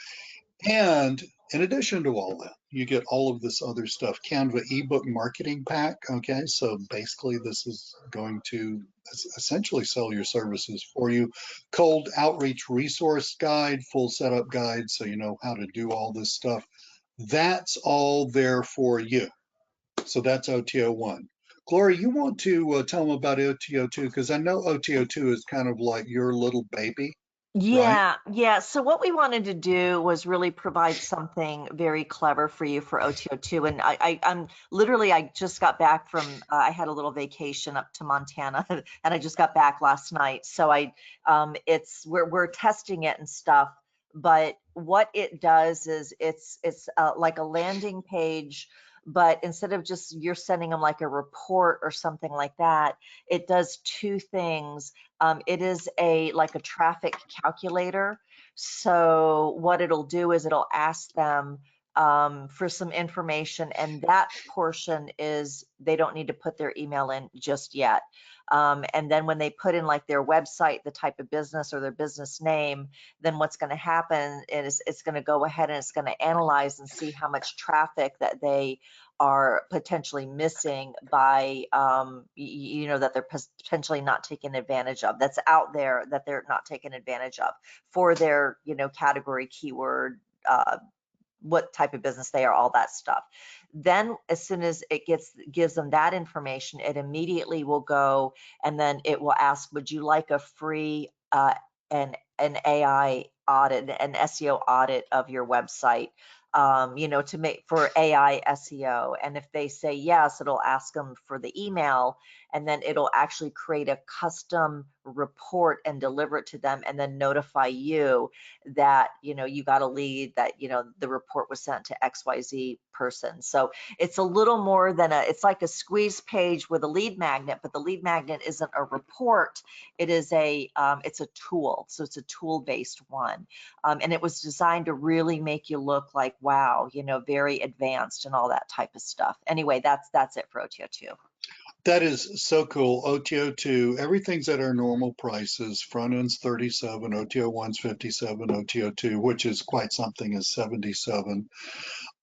[SPEAKER 1] And in addition to all that, you get all of this other stuff. Canva ebook marketing pack. Okay, so basically this is going to essentially sell your services for you. Cold outreach resource guide, full setup guide, so you know how to do all this stuff. That's all there for you. So that's OTO1. Gloria, you want to tell them about OTO2? Because I know OTO2 is kind of like your little baby, right?
[SPEAKER 2] Yeah. So what we wanted to do was really provide something very clever for you for OTO2. And I just got back from, I had a little vacation up to Montana and I just got back last night. So we're testing it and stuff, but what it does is it's like a landing page but instead of just you're sending them like a report or something like that, it does two things. It is like a traffic calculator. So what it'll do is it'll ask them for some information, and that portion is they don't need to put their email in just yet. And then when they put in like their website, the type of business or their business name, then what's going to happen is it's going to go ahead and it's going to analyze and see how much traffic that they are potentially missing by, that they're potentially not taking advantage of, that's out there that they're not taking advantage of for their, category, keyword, what type of business they are, all that stuff. Then as soon as it gives them that information, it immediately will go and then it will ask, would you like a free an AI audit, an SEO audit of your website, to make for AI SEO. And if they say yes, it'll ask them for the email, and then it'll actually create a custom report and deliver it to them, and then notify you that, you got a lead, that, the report was sent to XYZ person. So it's a little more than it's like a squeeze page with a lead magnet, but the lead magnet isn't a report. It is it's a tool. So it's a tool-based one. And it was designed to really make you look like, wow, very advanced and all that type of stuff. Anyway, that's it for OTO2.
[SPEAKER 1] That is so cool. OTO2, everything's at our normal prices. Front end's 37, OTO1's 57, OTO2, which is quite something, is 77.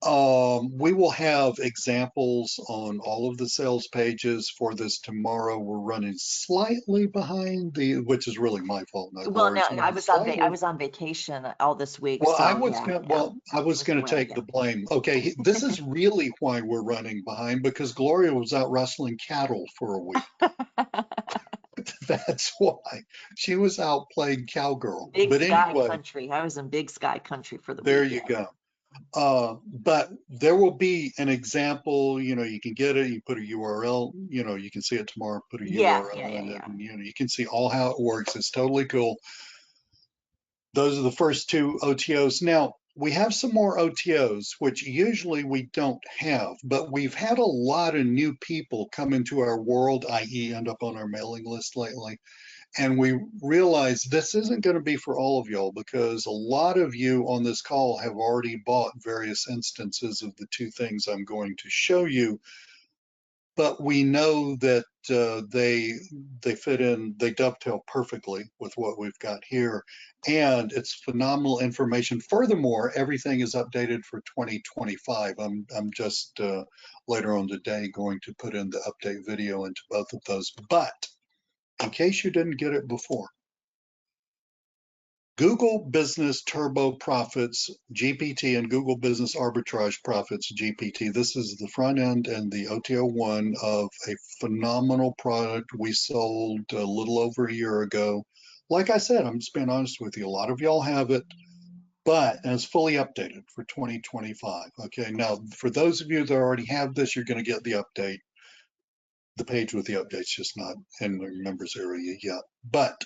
[SPEAKER 1] We will have examples on all of the sales pages for this tomorrow. We're running slightly behind which is really my fault, not
[SPEAKER 2] Well, no,
[SPEAKER 1] Gloria's.
[SPEAKER 2] I was on vacation all this week,
[SPEAKER 1] Well,
[SPEAKER 2] so yeah.
[SPEAKER 1] I was going to take the blame. Okay, this is really why we're running behind, because Gloria was out rustling cattle for a week. That's why. She was out playing cowgirl.
[SPEAKER 2] Big
[SPEAKER 1] But
[SPEAKER 2] Sky
[SPEAKER 1] anyway,
[SPEAKER 2] Country. I was in Big Sky Country for the
[SPEAKER 1] there
[SPEAKER 2] week.
[SPEAKER 1] you
[SPEAKER 2] Yeah.
[SPEAKER 1] go. But there will be an example, you can get it, you put a URL, you can see it tomorrow, put a
[SPEAKER 2] Yeah,
[SPEAKER 1] URL in it,
[SPEAKER 2] yeah.
[SPEAKER 1] and you can see all how it works. It's totally cool. Those are the first two OTOs. Now, we have some more OTOs, which usually we don't have, but we've had a lot of new people come into our world, i.e. end up on our mailing list lately. And we realize this isn't going to be for all of y'all, because a lot of you on this call have already bought various instances of the two things I'm going to show you. But we know that they fit in, they dovetail perfectly with what we've got here, and it's phenomenal information. Furthermore, everything is updated for 2025. I'm just later on today going to put in the update video into both of those. But in case you didn't get it before, Google Business Turbo Profits GPT and Google Business Arbitrage Profits GPT. This is the front end and the OTO1 of a phenomenal product we sold a little over a year ago. Like I said, I'm just being honest with you. A lot of y'all have it, but it's fully updated for 2025. Okay, now for those of you that already have this, you're going to get the update. The page with the update's just not in the members area yet. But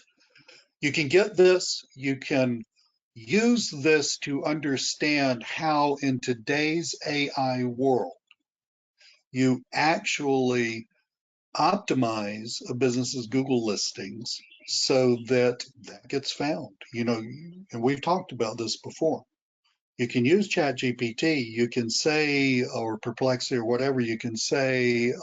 [SPEAKER 1] you can get this, you can use this to understand how in today's AI world, you actually optimize a business's Google listings so that that gets found. And we've talked about this before. You can use ChatGPT, you can say, or Perplexity or whatever, you can say,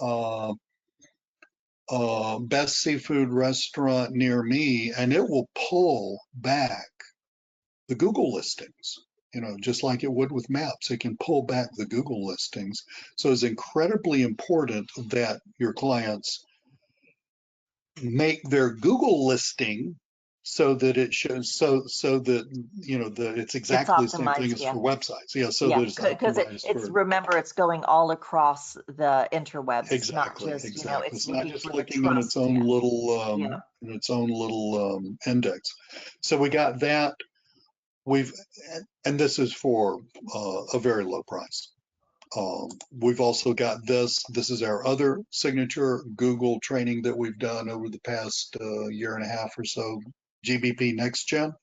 [SPEAKER 1] best seafood restaurant near me, and it will pull back the Google listings, just like it would with maps. It can pull back the Google listings. So it's incredibly important that your clients make their Google listing so that it shows, so that, it's
[SPEAKER 2] It's
[SPEAKER 1] exactly the same thing
[SPEAKER 2] optimized,
[SPEAKER 1] as
[SPEAKER 2] yeah.
[SPEAKER 1] for websites. Yeah, so
[SPEAKER 2] Yeah,
[SPEAKER 1] that it's
[SPEAKER 2] because
[SPEAKER 1] optimized for.
[SPEAKER 2] remember, it's going all across the interwebs. It's not
[SPEAKER 1] Exactly,
[SPEAKER 2] just,
[SPEAKER 1] exactly.
[SPEAKER 2] it's
[SPEAKER 1] It's not
[SPEAKER 2] looking
[SPEAKER 1] just
[SPEAKER 2] for the
[SPEAKER 1] looking in its
[SPEAKER 2] trust.
[SPEAKER 1] own
[SPEAKER 2] Yeah.
[SPEAKER 1] little
[SPEAKER 2] Yeah.
[SPEAKER 1] index. So we got that. We've and this is for a very low price. We've also got this. This is our other signature Google training that we've done over the past year and a half or so. GBP Next Gen.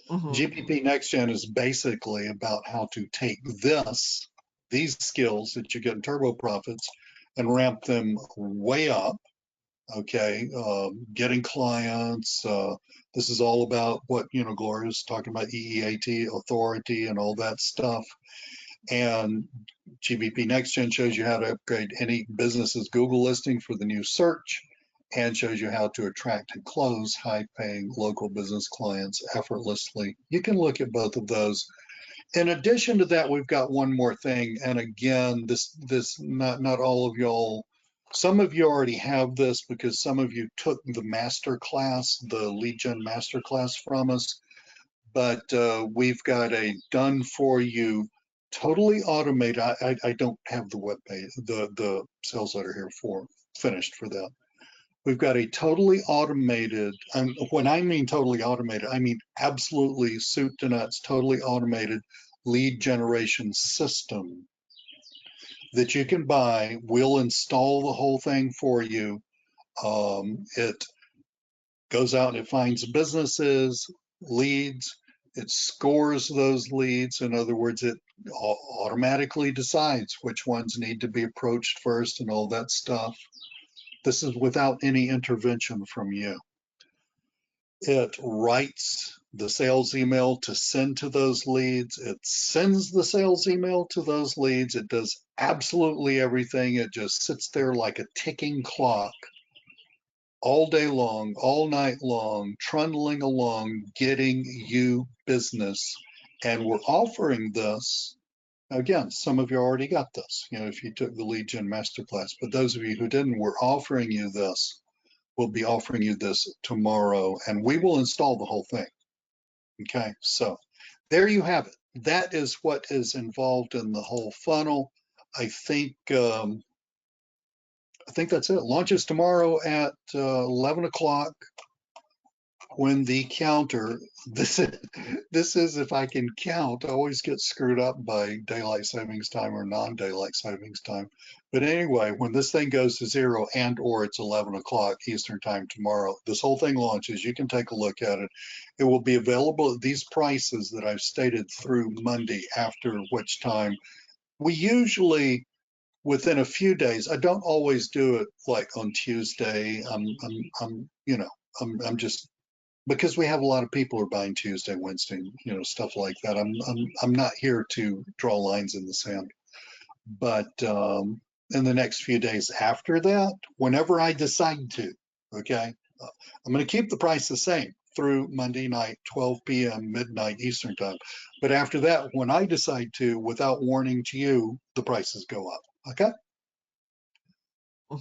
[SPEAKER 2] Hmm.
[SPEAKER 1] GBP Next Gen is basically about how to take this these skills that you get in Turbo Profits and ramp them way up. Okay, getting clients. This is all about what, Gloria's talking about, EEAT, authority, and all that stuff. And GBP Next Gen shows you how to upgrade any business's Google listing for the new search and shows you how to attract and close high-paying local business clients effortlessly. You can look at both of those. In addition to that, we've got one more thing. And again, this not all of y'all, some of you already have this because some of you took the master class, the lead gen master class from us. But we've got a done for you, totally automated. I don't have the web page, the sales letter here for finished for that. We've got a totally automated, and when I mean totally automated, I mean absolutely soup to nuts, totally automated lead generation system that you can buy. We'll install the whole thing for you. It goes out and it finds businesses, leads, it scores those leads. In other words, it automatically decides which ones need to be approached first and all that stuff. This is without any intervention from you. It writes the sales email to send to those leads. It sends the sales email to those leads. It does absolutely everything. It just sits there like a ticking clock all day long, all night long, trundling along, getting you business. And we're offering this. Again, some of you already got this, if you took the lead gen masterclass, but those of you who didn't, we're offering you this. We'll be offering you this tomorrow, and we will install the whole thing. Okay, so there you have it. That is what is involved in the whole funnel. I think that's it. Launches tomorrow at 11 o'clock. When the counter, this is if I can count. I always get screwed up by daylight savings time or non-daylight savings time. But anyway, when this thing goes to 0 and or it's 11 o'clock Eastern time tomorrow, this whole thing launches. You can take a look at it. It will be available at these prices that I've stated through Monday, after which time we usually, within a few days, I don't always do it like on Tuesday. I'm just, because we have a lot of people who are buying Tuesday, Wednesday, stuff like that. I'm not here to draw lines in the sand. But in the next few days after that, whenever I decide to, okay, I'm going to keep the price the same through Monday night, 12 p.m., midnight Eastern time. But after that, when I decide to, without warning to you, the prices go up. Okay?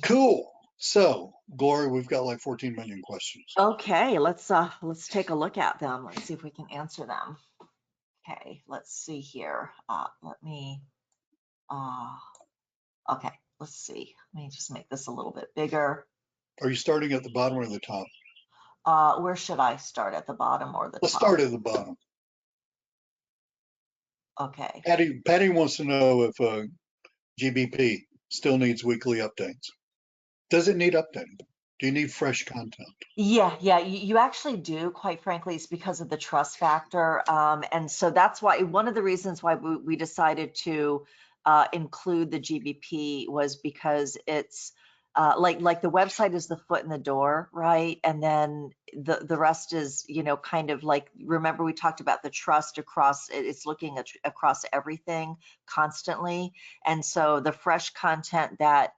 [SPEAKER 1] Cool. So, Gloria, we've got like 14 million questions.
[SPEAKER 2] Okay, let's take a look at them. Let's see if we can answer them. Okay, let's see here. Okay, let's see. Let me just make this a little bit bigger.
[SPEAKER 1] Are you starting at the bottom or the top?
[SPEAKER 2] Where should I start, at the bottom or the top?
[SPEAKER 1] Let's start at the bottom.
[SPEAKER 2] Okay.
[SPEAKER 1] Patty wants to know if GBP still needs weekly updates. Does it need updating? Do you need fresh content?
[SPEAKER 2] Yeah, you actually do, quite frankly. It's because of the trust factor. And so that's why, one of the reasons why we decided to include the GBP was because it's like the website is the foot in the door, right? And then the rest is, kind of like, remember we talked about the trust across, it's looking across everything constantly. And so the fresh content that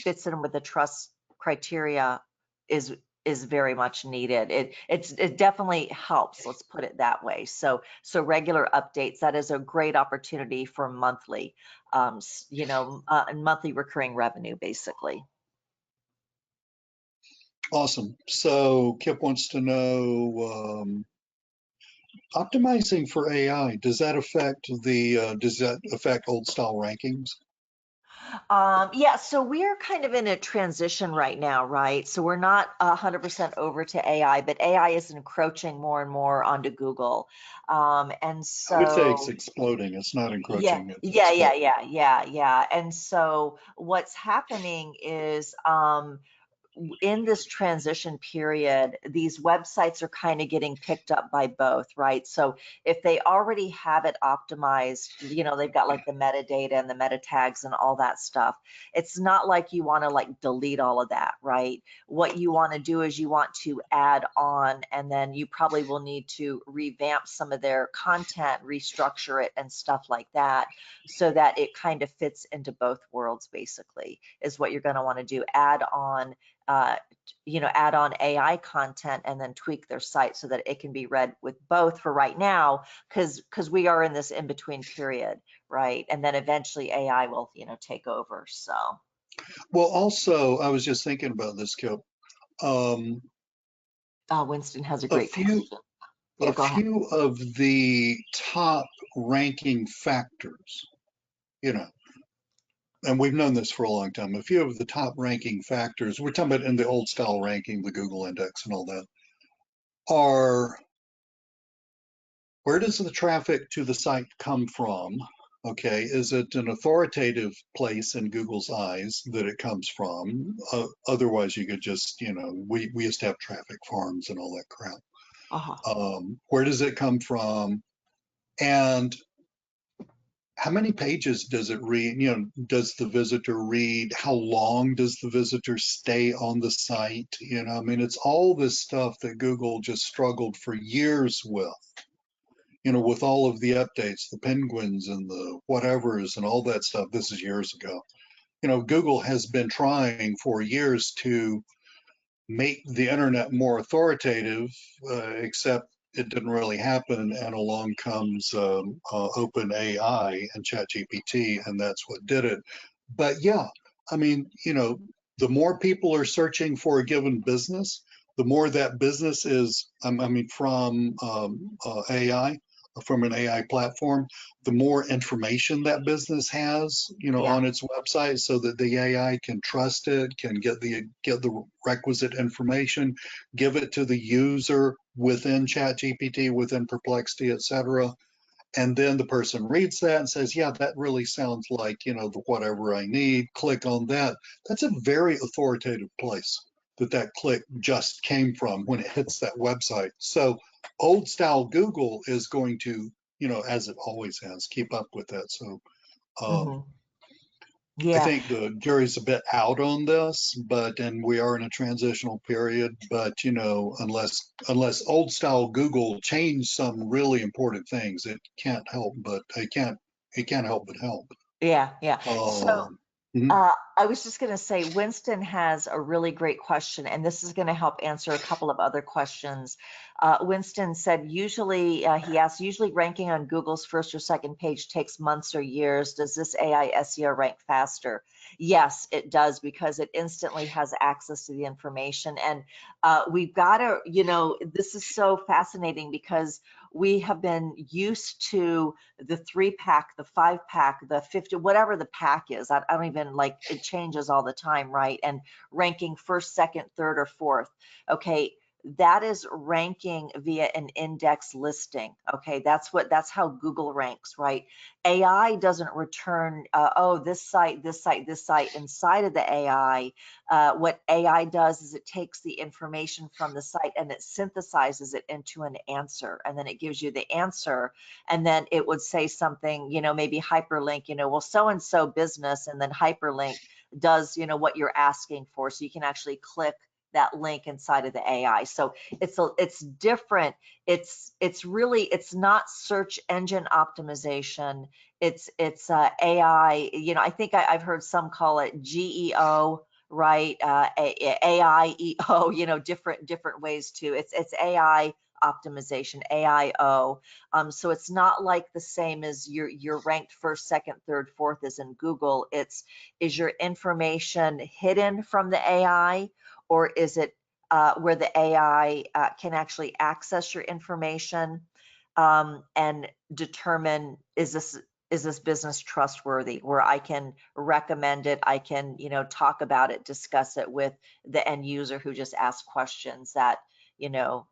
[SPEAKER 2] fits in with the trust criteria is very much needed. It definitely helps, let's put it that way. So regular updates, that is a great opportunity for monthly, and monthly recurring revenue, basically.
[SPEAKER 1] Awesome. So Kip wants to know, optimizing for AI, does that affect old style rankings?
[SPEAKER 2] Yeah, so we're kind of in a transition right now, right? So we're not 100% over to AI, but AI is encroaching more and more onto Google. And so
[SPEAKER 1] I would say it's exploding. It's not encroaching.
[SPEAKER 2] Yeah. And so what's happening is in this transition period, these websites are kind of getting picked up by both, right? So if they already have it optimized, they've got like the metadata and the meta tags and all that stuff. It's not like you want to like delete all of that, right? What you want to do is you want to add on, and then you probably will need to revamp some of their content, restructure it and stuff like that, so that it kind of fits into both worlds, basically, is what you're going to want to do. Add on AI content and then tweak their site so that it can be read with both for right now, because we are in this in-between period, right? And then eventually AI will, take over. So.
[SPEAKER 1] Well, also, I was just thinking about this, Kip.
[SPEAKER 2] Winston has a
[SPEAKER 1] A
[SPEAKER 2] great
[SPEAKER 1] few,
[SPEAKER 2] question.
[SPEAKER 1] a
[SPEAKER 2] Yeah, go ahead.
[SPEAKER 1] few of the top ranking factors, you know, and we've known this for a long time, a few of the top ranking factors, we're talking about in the old style ranking, the Google index and all that, are where does the traffic to the site come from? Okay, is it an authoritative place in Google's eyes that it comes from? Otherwise, you could just, we used to have traffic farms and all that crap.
[SPEAKER 2] Uh-huh.
[SPEAKER 1] Where does it come from? And how many pages does it read? Does the visitor read? How long does the visitor stay on the site? I mean, it's all this stuff that Google just struggled for years with. With all of the updates, the penguins and the whatevers and all that stuff. This is years ago. Google has been trying for years to make the internet more authoritative, except it didn't really happen. And along comes Open AI and ChatGPT, and that's what did it. But yeah, I mean, the more people are searching for a given business, the more that business is, from AI, from an AI platform, the more information that business has,
[SPEAKER 2] Yeah.
[SPEAKER 1] on its website, so that the AI can trust it, can get the requisite information, give it to the user within ChatGPT, within Perplexity, etc. And then the person reads that and says, yeah, that really sounds like, the whatever I need. Click on that. That's a very authoritative place that click just came from when it hits that website. So old style Google is going to, as it always has, keep up with that. So
[SPEAKER 2] Mm-hmm.
[SPEAKER 1] I
[SPEAKER 2] Yeah.
[SPEAKER 1] think the jury's a bit out on this, and we are in a transitional period. But unless old style Google changed some really important things, it can't help but help.
[SPEAKER 2] Yeah. Yeah. So
[SPEAKER 1] Um, mhm.
[SPEAKER 2] I was just going to say, Winston has a really great question, and this is going to help answer a couple of other questions. Winston said, he asked, usually ranking on Google's first or second page takes months or years. Does this AI SEO rank faster? Yes, it does, because it instantly has access to the information. And we've got to, this is so fascinating, because we have been used to the 3-pack, the 5-pack, the 50, whatever the pack is. I don't even like, it changes all the time, right? And ranking first, second, third, or fourth. Okay, that is ranking via an index listing. Okay, that's how Google ranks, right? AI doesn't return, this site, this site, this site inside of the AI. What AI does is it takes the information from the site and it synthesizes it into an answer, and then it gives you the answer, and then it would say something, maybe hyperlink, well, so-and-so business, and then hyperlink does, what you're asking for. So you can actually click that link inside of the AI. So it's different. It's not search engine optimization. It's AI. I think I've heard some call it GEO, right? AIEO. Different ways too. It's AI optimization, AIO. So it's not like the same as you're ranked first, second, third, fourth as in Google. Is your information hidden from the AI, or is it where the AI can actually access your information and determine, is this business trustworthy, where I can recommend it, I can talk about it, discuss it with the end user who just asked questions that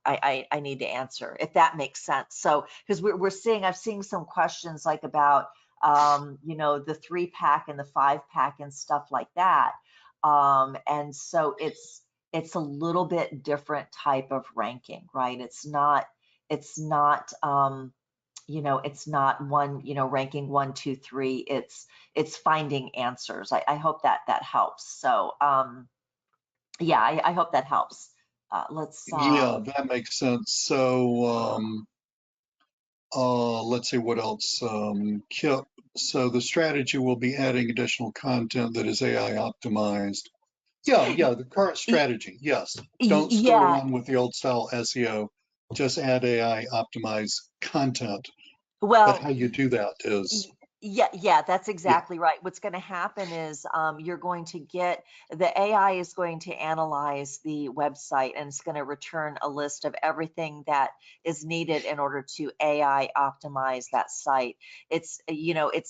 [SPEAKER 2] I need to answer, if that makes sense. So because I've seen some questions like about the 3-pack and the 5-pack and stuff like that. And so it's a little bit different type of ranking, right? It's not it's not one, ranking 1, 2, 3. It's finding answers. I hope that helps. So yeah, I hope that helps. Let's
[SPEAKER 1] Yeah, that makes sense. So, let's see what else. Kip, so the strategy will be adding additional content that is AI optimized. Yeah, the current strategy, yes. Don't screw
[SPEAKER 2] Yeah,
[SPEAKER 1] around with the old style SEO. Just add AI optimized content. But how
[SPEAKER 2] well,
[SPEAKER 1] you do that is,
[SPEAKER 2] yeah, that's
[SPEAKER 1] yeah,
[SPEAKER 2] exactly right. What's going to happen is you're going to get the AI is going to analyze the website, and it's going to return a list of everything that is needed in order to AI optimize that site. It's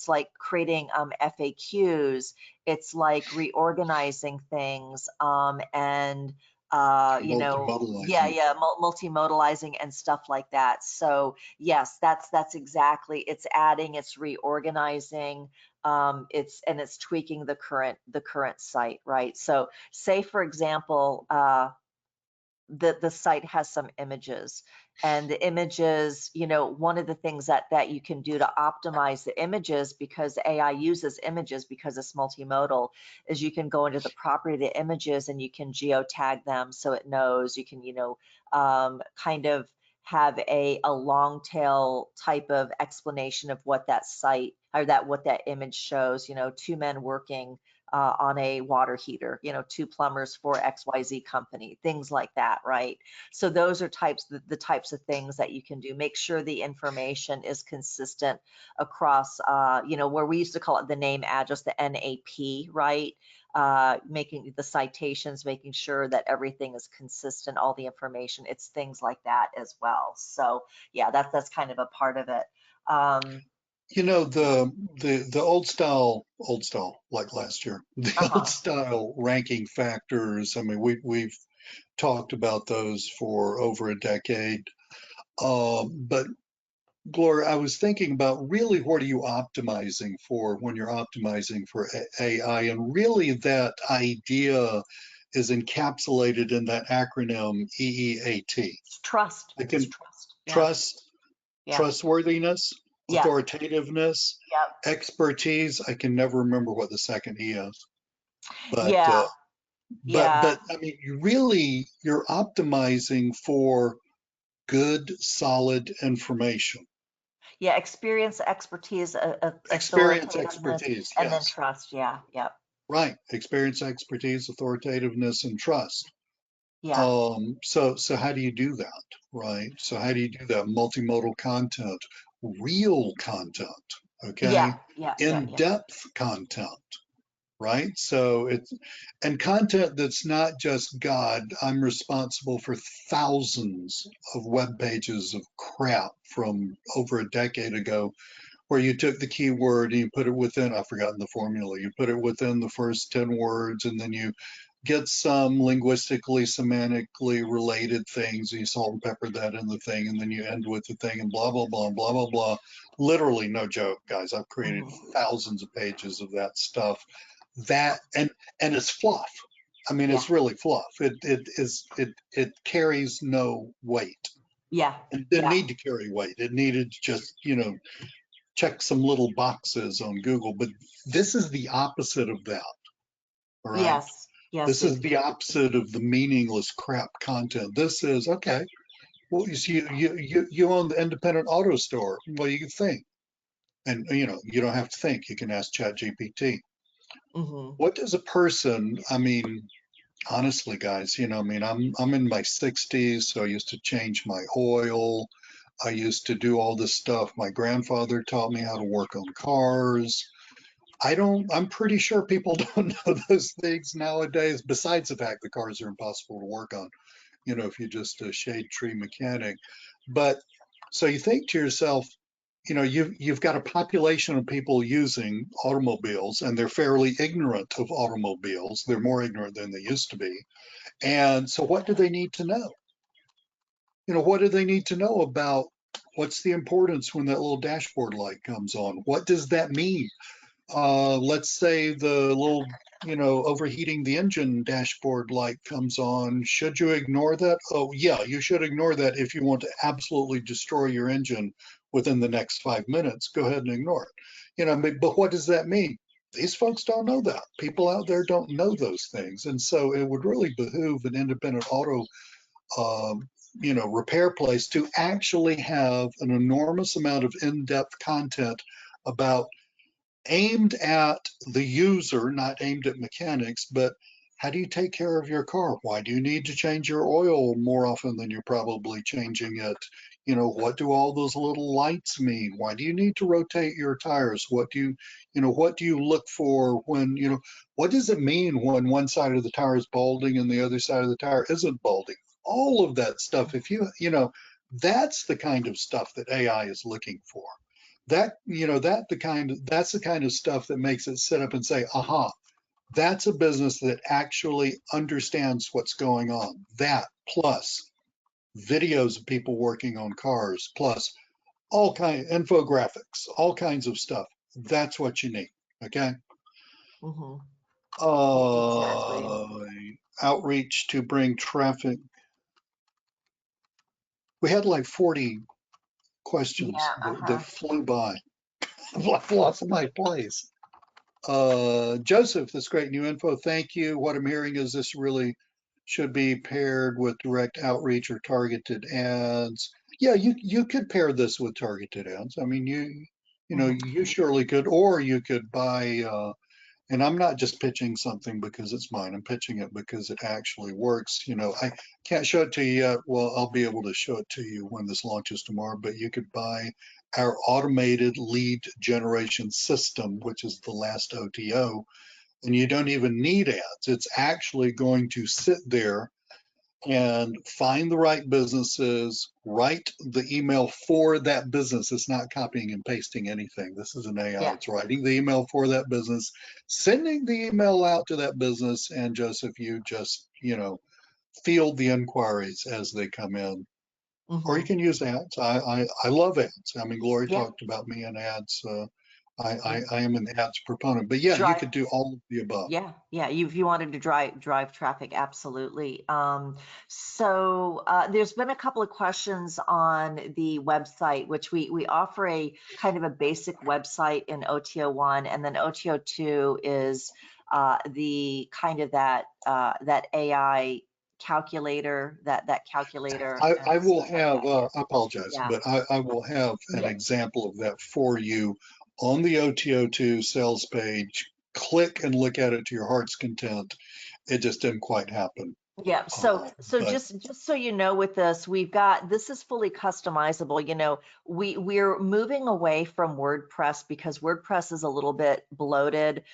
[SPEAKER 2] like creating FAQs. It's like reorganizing things, and
[SPEAKER 1] multimodalizing.
[SPEAKER 2] multimodalizing and stuff like that. So yes, that's exactly. It's adding, it's reorganizing, it's tweaking the current site, right? So say for example, the site has some images, and the images, one of the things that you can do to optimize the images, because AI uses images because it's multimodal, is you can go into the property of the images and you can geotag them so it knows. You can kind of have a long tail type of explanation of what that site, or what that image shows. Two men working on a water heater, two plumbers for XYZ company, things like that, right? So those are the types of things that you can do. Make sure the information is consistent across, where we used to call it the name address, the NAP, right? Making the citations, making sure that everything is consistent, all the information, it's things like that as well. So yeah, that's kind of a part of it. Um,
[SPEAKER 1] You know, the old style, like last year, the old
[SPEAKER 2] uh-huh.
[SPEAKER 1] style ranking factors. I mean, we've talked about those for over a decade. But Gloria, I was thinking about really what are you optimizing for when you're optimizing for AI, and really that idea is encapsulated in that acronym EEAT.
[SPEAKER 2] It's trust.
[SPEAKER 1] I
[SPEAKER 2] It's
[SPEAKER 1] can
[SPEAKER 2] trust. Yeah.
[SPEAKER 1] trust,
[SPEAKER 2] Yeah.
[SPEAKER 1] trustworthiness,
[SPEAKER 2] Yeah.
[SPEAKER 1] authoritativeness,
[SPEAKER 2] Yep.
[SPEAKER 1] expertise. I can never remember what the second E is, but
[SPEAKER 2] Yeah. Yeah.
[SPEAKER 1] I mean, you're optimizing for good, solid information.
[SPEAKER 2] Yeah. Experience, expertise,
[SPEAKER 1] Experience,
[SPEAKER 2] authoritativeness,
[SPEAKER 1] expertise,
[SPEAKER 2] and then
[SPEAKER 1] yes.
[SPEAKER 2] trust. Yeah. Yep.
[SPEAKER 1] Right. Experience, expertise, authoritativeness, and trust.
[SPEAKER 2] Yeah.
[SPEAKER 1] So how do you do that? Right. So how do you do that? Multimodal content, real content,
[SPEAKER 2] Yeah.
[SPEAKER 1] okay?
[SPEAKER 2] Yeah. Yeah. Yeah.
[SPEAKER 1] In-depth content, right? So it's and content that's not just God, I'm responsible for thousands of web pages of crap from over a decade ago where you took the keyword and you put it within, I've forgotten the formula, you put it within the first 10 words, and then you get some linguistically, semantically related things, and you salt and pepper that in the thing, and then you end with the thing, and blah, blah, blah, blah, blah, blah. Literally, no joke, guys. I've created
[SPEAKER 2] Hmm.
[SPEAKER 1] thousands of pages of that stuff. That and it's fluff. I mean,
[SPEAKER 2] Yeah.
[SPEAKER 1] it's really fluff. It carries no weight.
[SPEAKER 2] Yeah.
[SPEAKER 1] It didn't
[SPEAKER 2] Yeah.
[SPEAKER 1] need to carry weight. It needed just, check some little boxes on Google, but this is the opposite of that. All right.
[SPEAKER 2] Yes. Yes.
[SPEAKER 1] This
[SPEAKER 2] It,
[SPEAKER 1] is the opposite of the meaningless crap content. This is okay. Well, you own the independent auto store. What do you think? And you don't have to think. You can ask ChatGPT.
[SPEAKER 2] hmm
[SPEAKER 1] What does a person? I mean, honestly, guys, I mean, I'm in my 60s, so I used to change my oil. I used to do all this stuff. My grandfather taught me how to work on cars. I'm pretty sure people don't know those things nowadays, besides the fact the cars are impossible to work on, if you're just a shade tree mechanic. But so you think to yourself, you've got a population of people using automobiles, and they're fairly ignorant of automobiles. They're more ignorant than they used to be. And so what do they need to know? What do they need to know about what's the importance when that little dashboard light comes on? What does that mean? Let's say the little, overheating the engine dashboard light comes on. Should you ignore that? Oh, yeah, you should ignore that if you want to absolutely destroy your engine within the next 5 minutes. Go ahead and ignore it. But what does that mean? These folks don't know that. People out there don't know those things. And so it would really behoove an independent auto repair place to actually have an enormous amount of in-depth content about aimed at the user, not aimed at mechanics, but how do you take care of your car? Why do you need to change your oil more often than you're probably changing it? What do all those little lights mean? Why do you need to rotate your tires? What do you look for when, what does it mean when one side of the tire is balding and the other side of the tire isn't balding? All of that stuff, that's the kind of stuff that AI is looking for. That's the kind of stuff that makes it sit up and say, aha, that's a business that actually understands what's going on. That plus videos of people working on cars, plus all kind infographics, all kinds of stuff. That's what you need. Okay.
[SPEAKER 2] Mm-hmm. Exactly.
[SPEAKER 1] Uh, Outreach to bring traffic. We had like 40 questions
[SPEAKER 2] Yeah.
[SPEAKER 1] that flew by. I've lost my place. Joseph, that's great new info. Thank you. What I'm hearing is this really should be paired with direct outreach or targeted ads. Yeah, you could pair this with targeted ads. I mean, you surely could, or you could buy. And I'm not just pitching something because it's mine. I'm pitching it because it actually works. I can't show it to you yet. Well, I'll be able to show it to you when this launches tomorrow. But you could buy our automated lead generation system, which is the last OTO, and you don't even need ads. It's actually going to sit there and find the right businesses, write the email for that business. It's not copying and pasting anything. This is an AI.
[SPEAKER 2] Yeah.
[SPEAKER 1] It's writing the email for that business, sending the email out to that business, and Joseph, you just, field the inquiries as they come in. Or you
[SPEAKER 2] Mm-hmm.
[SPEAKER 1] can use ads. I love ads. I mean, Gloria
[SPEAKER 2] Yeah.
[SPEAKER 1] talked about me and ads.
[SPEAKER 2] Yeah.
[SPEAKER 1] I am an ads proponent. But yeah, you
[SPEAKER 2] Drive.
[SPEAKER 1] could do all of the above.
[SPEAKER 2] Yeah, yeah. If you wanted to drive traffic, absolutely. There's been a couple of questions on the website, which we offer a kind of a basic website in OTO1, and then OTO2 is the kind of that AI calculator, that calculator
[SPEAKER 1] I
[SPEAKER 2] and
[SPEAKER 1] will
[SPEAKER 2] stuff like
[SPEAKER 1] have,
[SPEAKER 2] that.
[SPEAKER 1] I apologize,
[SPEAKER 2] Yeah,
[SPEAKER 1] but I will have an
[SPEAKER 2] yeah.
[SPEAKER 1] example of that for you on the OTO2 sales page. Click and look at it to your heart's content. It just didn't quite happen.
[SPEAKER 2] Yeah, so
[SPEAKER 1] But
[SPEAKER 2] just so you know, with this, this is fully customizable. We're moving away from WordPress because WordPress is a little bit bloated.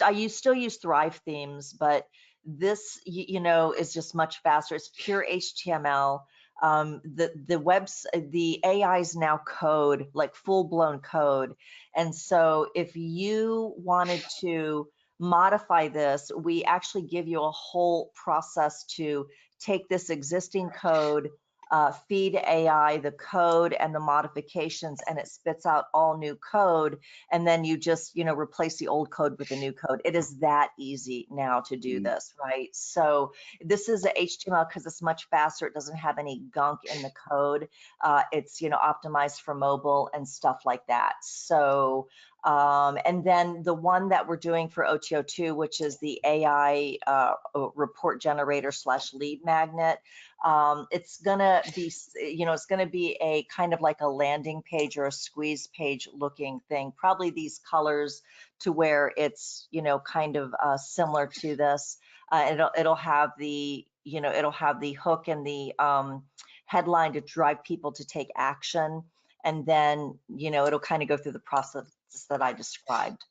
[SPEAKER 2] I still use Thrive themes, but this is just much faster. It's pure HTML. The AI is now code, like full blown code, and so if you wanted to modify this, we actually give you a whole process to take this existing code, feed AI the code and the modifications, and it spits out all new code. And then you just, replace the old code with the new code. It is that easy now to do this, right? So this is a HTML because it's much faster. It doesn't have any gunk in the code. It's, optimized for mobile and stuff like that. So and then the one that we're doing for OTO2, which is the AI report generator / lead magnet, it's gonna be, it's gonna be a kind of like a landing page or a squeeze page looking thing. Probably these colors to where it's, kind of similar to this. It'll have the, it'll have the hook and the headline to drive people to take action. And then, it'll kind of go through the process that I described.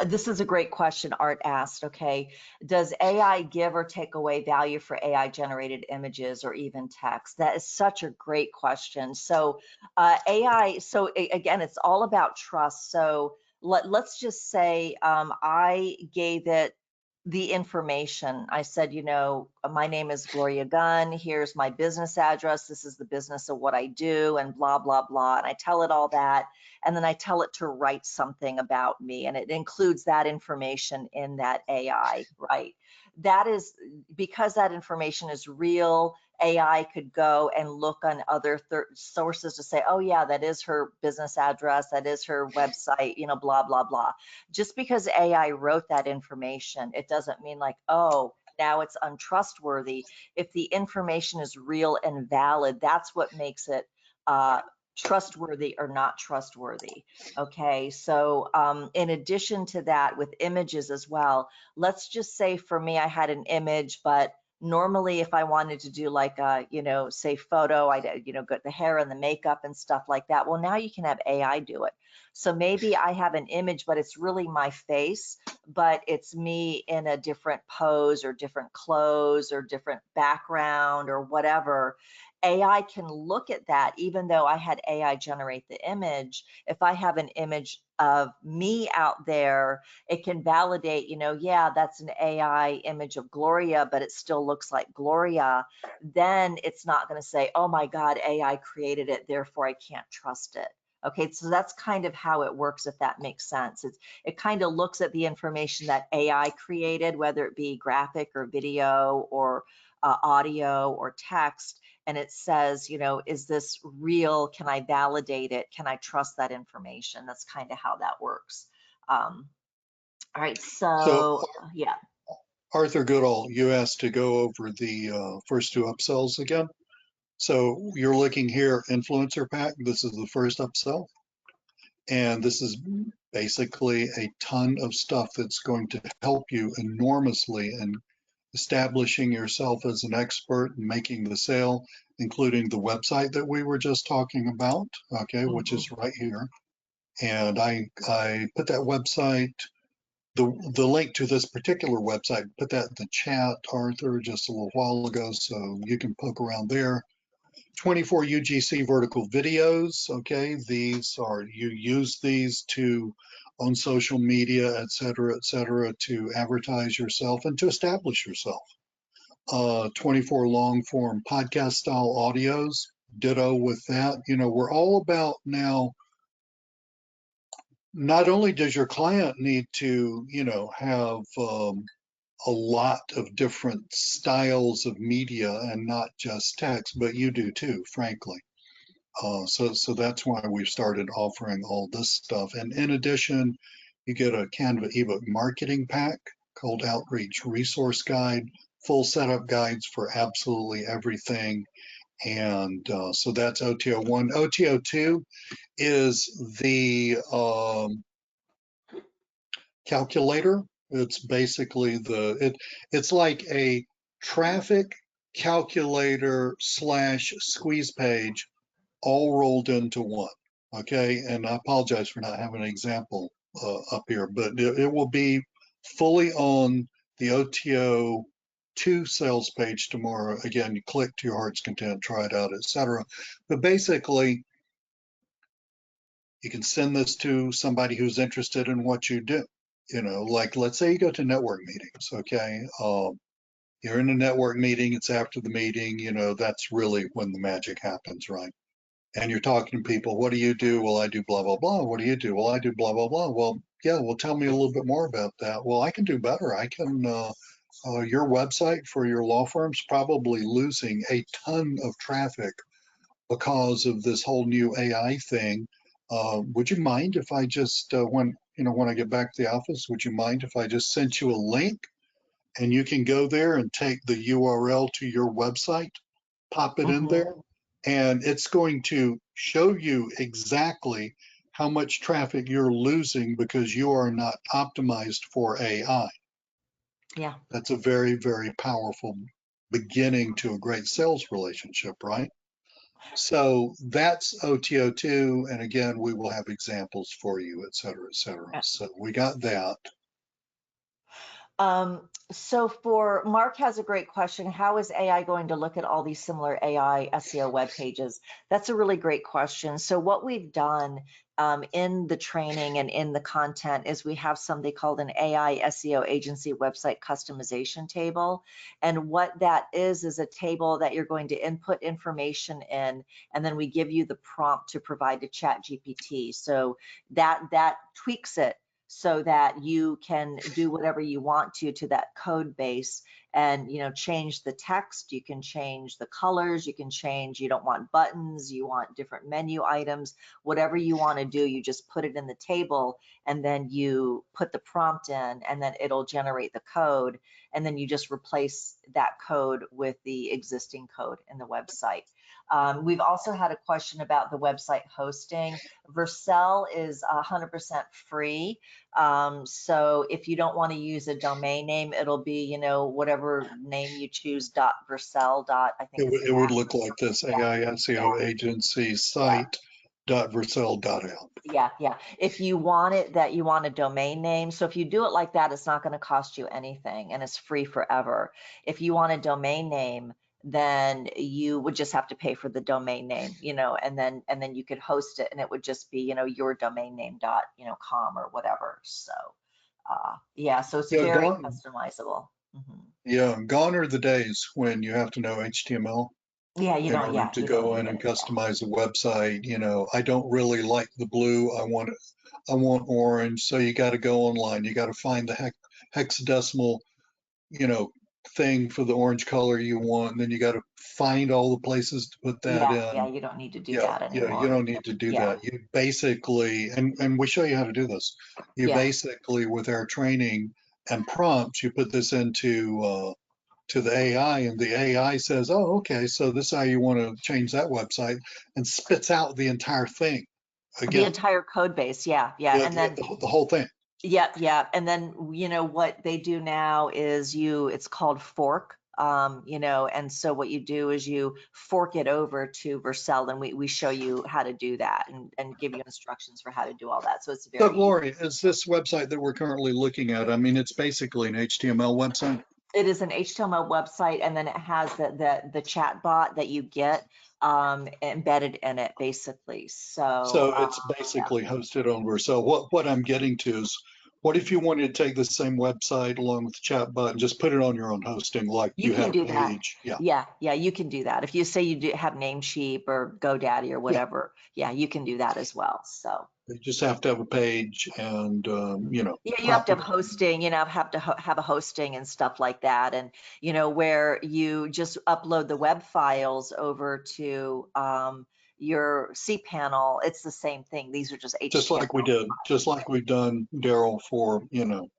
[SPEAKER 2] This is a great question Art asked, okay. Does AI give or take away value for AI generated images or even text? That is such a great question. So again, it's all about trust. So let's just say I gave it the information. I said, you know, my name is Gloria Gunn. Here's my business address. This is the business of what I do, and blah, blah, blah. And I tell it all that. And then I tell it to write something about me. And it includes that information in that AI, right? That is because that information is real. AI could go and look on other sources to say, oh yeah, that is her business address, that is her website, you know, blah, blah, blah. Just because AI wrote that information, it doesn't mean like, oh, now it's untrustworthy. If the information is real and valid, that's what makes it trustworthy or not trustworthy. Okay, so in addition to that, with images as well, let's just say for me, I had an image, but normally if I wanted to do like a, you know, say photo, I'd, you know, get the hair and the makeup and stuff like that. Well, now you can have AI do it. So maybe I have an image, but it's really my face, but it's me in a different pose or different clothes or different background or whatever. AI can look at that, even though I had AI generate the image. If I have an image of me out there, it can validate, you know, yeah, that's an AI image of Gloria, but it still looks like Gloria. Then it's not going to say, oh my God, AI created it, therefore I can't trust it. Okay, so that's kind of how it works, if that makes sense. It kind of looks at the information that AI created, whether it be graphic or video or audio or text, and it says, you know, is this real? Can I validate it? Can I trust that information? That's kind of how that works. All right,
[SPEAKER 1] So,
[SPEAKER 2] so yeah.
[SPEAKER 1] Arthur Goodall, you asked to go over the first two upsells again. So you're looking here, influencer pack. This is the first upsell. And this is basically a ton of stuff that's going to help you enormously in establishing yourself as an expert and making the sale, including the website that we were just talking about, okay, which is right here. And I put that website, the link to this particular website, put that in the chat, Arthur, just a little while ago, so you can poke around there. 24 UGC vertical videos. Okay, these are, you use these to on social media, et cetera, to advertise yourself and to establish yourself. 24 long form podcast style audios. Ditto with that. You know, we're all about now. Not only does your client need to, you know, have a lot of different styles of media and not just text, but you do too, frankly. So that's why we've started offering all this stuff. And in addition, you get a Canva ebook marketing pack called Outreach Resource Guide, full setup guides for absolutely everything. And so that's OTO1. OTO2 is the calculator. It's basically it's like a traffic calculator slash squeeze page all rolled into one. Okay, and I apologize for not having an example up here, but it will be fully on the OTO 2 sales page tomorrow. Again, you click to your heart's content, try it out, etc. But basically, you can send this to somebody who's interested in what you do. You know, like let's say you go to network meetings. Okay, you're in a network meeting. It's after the meeting. You know, that's really when the magic happens, right? And you're talking to people, what do you do? Well, I do blah, blah, blah. What do you do? Well, I do blah, blah, blah. Well, yeah, well, tell me a little bit more about that. Well, I can do better. I can, your website for your law firm's probably losing a ton of traffic because of this whole new AI thing. Would you mind if I just, when I get back to the office, would you mind if I just sent you a link and you can go there and take the URL to your website, pop it in there, and it's going to show you exactly how much traffic you're losing because you are not optimized for AI.
[SPEAKER 2] Yeah.
[SPEAKER 1] That's a very, very powerful beginning to a great sales relationship, right? So that's OTO2. And again, we will have examples for you, et cetera, et cetera. So we got that.
[SPEAKER 2] So for Mark has a great question. How is AI going to look at all these similar AI SEO web pages? That's a really great question. So what we've done in the training and in the content is we have something called an AI SEO agency website customization table. And what that is a table that you're going to input information in, and then we give you the prompt to provide to Chat GPT. So that tweaks it so that you can do whatever you want to that code base, and change the text, you can change the colors, you can change, you don't want buttons, you want different menu items, whatever you want to do, you just put it in the table, and then you put the prompt in, and then it'll generate the code, and then you just replace that code with the existing code in the website. We've also had a question about the website hosting. Vercel is 100% free. So if you don't want to use a domain name, it'll be, whatever name you choose, .vercel. I think
[SPEAKER 1] It would look like this:
[SPEAKER 2] yeah,
[SPEAKER 1] AI SEO agency site .vercel.app.
[SPEAKER 2] yeah. If you want it, that you want a domain name. So if you do it like that, it's not going to cost you anything and it's free forever. If you want a domain name, then you would just have to pay for the domain name, and then you could host it, and it would just be, your domain name .com or whatever. So yeah, so it's
[SPEAKER 1] Yeah,
[SPEAKER 2] very
[SPEAKER 1] gone.
[SPEAKER 2] customizable. Mhm.
[SPEAKER 1] Yeah, gone are the days when you have to know HTML
[SPEAKER 2] Yeah,
[SPEAKER 1] in order to
[SPEAKER 2] you don't
[SPEAKER 1] go
[SPEAKER 2] need
[SPEAKER 1] in and
[SPEAKER 2] it.
[SPEAKER 1] customize a website. I don't really like the blue. I want orange. So you got to go online. You got to find the hexadecimal, you know, thing for the orange color you want. And then you got to find all the places to put that
[SPEAKER 2] Yeah,
[SPEAKER 1] in.
[SPEAKER 2] you don't need to do
[SPEAKER 1] Yeah,
[SPEAKER 2] that
[SPEAKER 1] yeah, you
[SPEAKER 2] anymore.
[SPEAKER 1] don't need to do
[SPEAKER 2] Yeah,
[SPEAKER 1] that. You basically, and we show you how to do this. You
[SPEAKER 2] yeah.
[SPEAKER 1] basically, with our training and prompts, you put this into to the AI, and the AI says, "Oh, okay, so this is how you want to change that website," and spits out the entire thing
[SPEAKER 2] The
[SPEAKER 1] again.
[SPEAKER 2] entire code base, yeah.
[SPEAKER 1] Yeah,
[SPEAKER 2] And then
[SPEAKER 1] the whole thing.
[SPEAKER 2] yeah. And then, what they do now is it's called fork. And so what you do is you fork it over to Vercel, and we show you how to do that, and give you instructions for how to do all that. So it's
[SPEAKER 1] So,
[SPEAKER 2] very easy.
[SPEAKER 1] Gloria, is this website that we're currently looking at? I mean, it's basically an HTML website.
[SPEAKER 2] It is an HTML website, and then it has the chat bot that you get embedded in it, basically. So
[SPEAKER 1] So it's
[SPEAKER 2] yeah,
[SPEAKER 1] basically hosted on Vercel. What I'm getting to is, what if you wanted to take the same website along with the chatbot and just put it on your own hosting, like
[SPEAKER 2] you
[SPEAKER 1] you had
[SPEAKER 2] can
[SPEAKER 1] a
[SPEAKER 2] do that.
[SPEAKER 1] page? Yeah,
[SPEAKER 2] Yeah, you can do that. If you say you do have Namecheap or GoDaddy or
[SPEAKER 1] yeah.
[SPEAKER 2] whatever, yeah, you can do that as well. So
[SPEAKER 1] You just have to have a page and
[SPEAKER 2] yeah, you have to have
[SPEAKER 1] proper.
[SPEAKER 2] hosting, have to have a hosting and stuff like that. And, where you just upload the web files over to your cPanel, it's the same thing. These are just
[SPEAKER 1] Just like we
[SPEAKER 2] HTML.
[SPEAKER 1] did, just like we've done, Daryl, for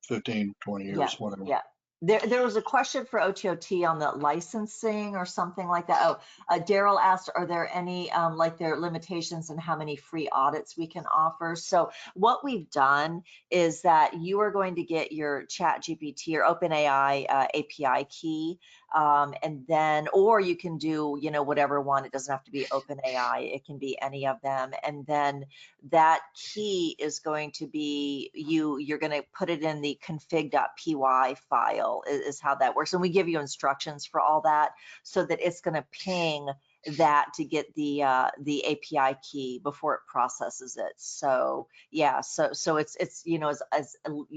[SPEAKER 1] 15, 20
[SPEAKER 2] Yeah,
[SPEAKER 1] years, whatever.
[SPEAKER 2] yeah. There was a question for OTOT on the licensing or something like that. Oh, Daryl asked, are there any like there are limitations in how many free audits we can offer? So what we've done is that you are going to get your Chat GPT or OpenAI API key, and then, or you can do, whatever one. It doesn't have to be OpenAI. It can be any of them. And then that key is going to be you're going to put it in the config.py file is how that works. And we give you instructions for all that, so that it's going to ping that to get the API key before it processes it. So yeah, so it's as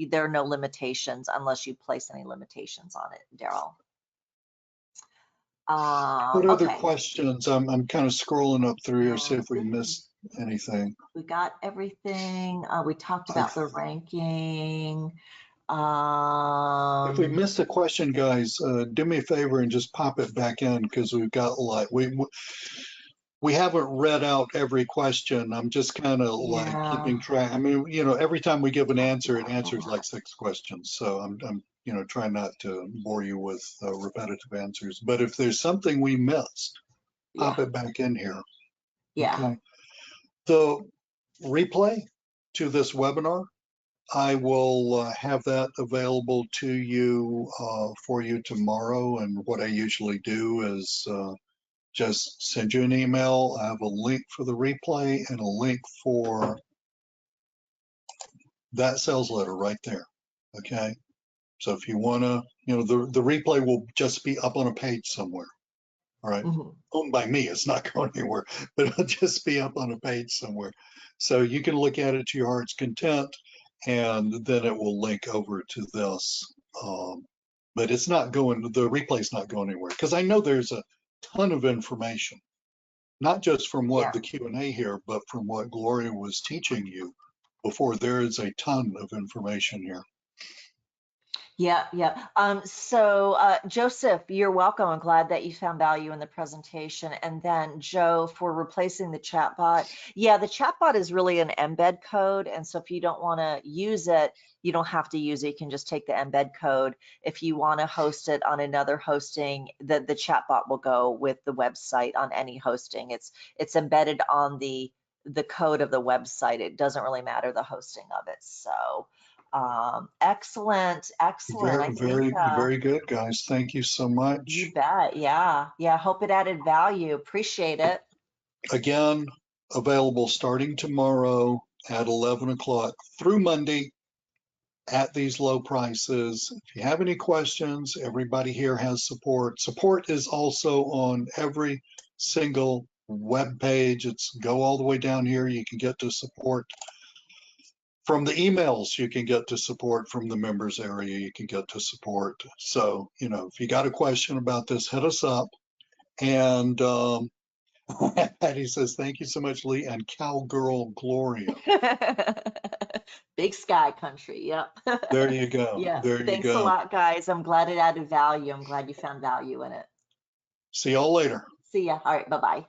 [SPEAKER 2] there are no limitations unless you place any limitations on it, Daryl.
[SPEAKER 1] What other
[SPEAKER 2] Okay.
[SPEAKER 1] questions? I'm kind of scrolling up through here, see
[SPEAKER 2] Yeah,
[SPEAKER 1] if we missed anything.
[SPEAKER 2] we got everything. We talked
[SPEAKER 1] I,
[SPEAKER 2] about the ranking.
[SPEAKER 1] if we
[SPEAKER 2] Um,
[SPEAKER 1] missed a question, guys, do me a favor and just pop it back in, because we've got like we haven't read out every question. I'm just kind of like
[SPEAKER 2] yeah,
[SPEAKER 1] keeping track. I mean, every time we give an
[SPEAKER 2] talked
[SPEAKER 1] answer, it
[SPEAKER 2] about a
[SPEAKER 1] answers
[SPEAKER 2] lot.
[SPEAKER 1] like 6 questions. So I'm trying not to bore you with repetitive answers. But if there's something we missed,
[SPEAKER 2] Yeah,
[SPEAKER 1] pop it back in here.
[SPEAKER 2] yeah,
[SPEAKER 1] Okay. The replay to this webinar, I will have that available to you for you tomorrow. And what I usually do is just send you an email. I have a link for the replay and a link for that sales letter right there. Okay. So if you want to, the replay will just be up on a page somewhere. All right. Owned by me, it's not going anywhere, but it'll just be up on a page somewhere. So you can look at it to your heart's content, and then it will link over to this. But it's not going, the replay's not going anywhere, because I know there's a ton of information, not just from what the Q&A here, but from what Gloria was teaching you before. There is a ton of information here.
[SPEAKER 2] Yeah. Joseph, you're welcome. I'm glad that you found value in the presentation. And then Joe, for replacing the chatbot. Yeah, the chatbot is really an embed code. And so if you don't want to use it, you don't have to use it. You can just take the embed code. If you want to host it on another hosting, the chatbot will go with the website on any hosting. It's embedded on the code of the website. It doesn't really matter the hosting of it. So excellent.
[SPEAKER 1] Very good, guys. Thank you so much.
[SPEAKER 2] You bet. Yeah. Hope it added value. Appreciate it.
[SPEAKER 1] Again, available starting tomorrow at 11 o'clock through Monday at these low prices. If you have any questions, everybody here has support. Support is also on every single web page. It's go all the way down here. You can get to support. From the emails, you can get to support. From the members area, you can get to support. So, if you got a question about this, hit us up. And Patty says, thank you so much, Lee, and Cowgirl Gloria.
[SPEAKER 2] Big sky country. Yep.
[SPEAKER 1] There you go.
[SPEAKER 2] Yeah.
[SPEAKER 1] There you
[SPEAKER 2] Thanks
[SPEAKER 1] go.
[SPEAKER 2] a lot, guys. I'm glad it added value. I'm glad you found value in it.
[SPEAKER 1] See y'all later.
[SPEAKER 2] See ya. All right. Bye-bye.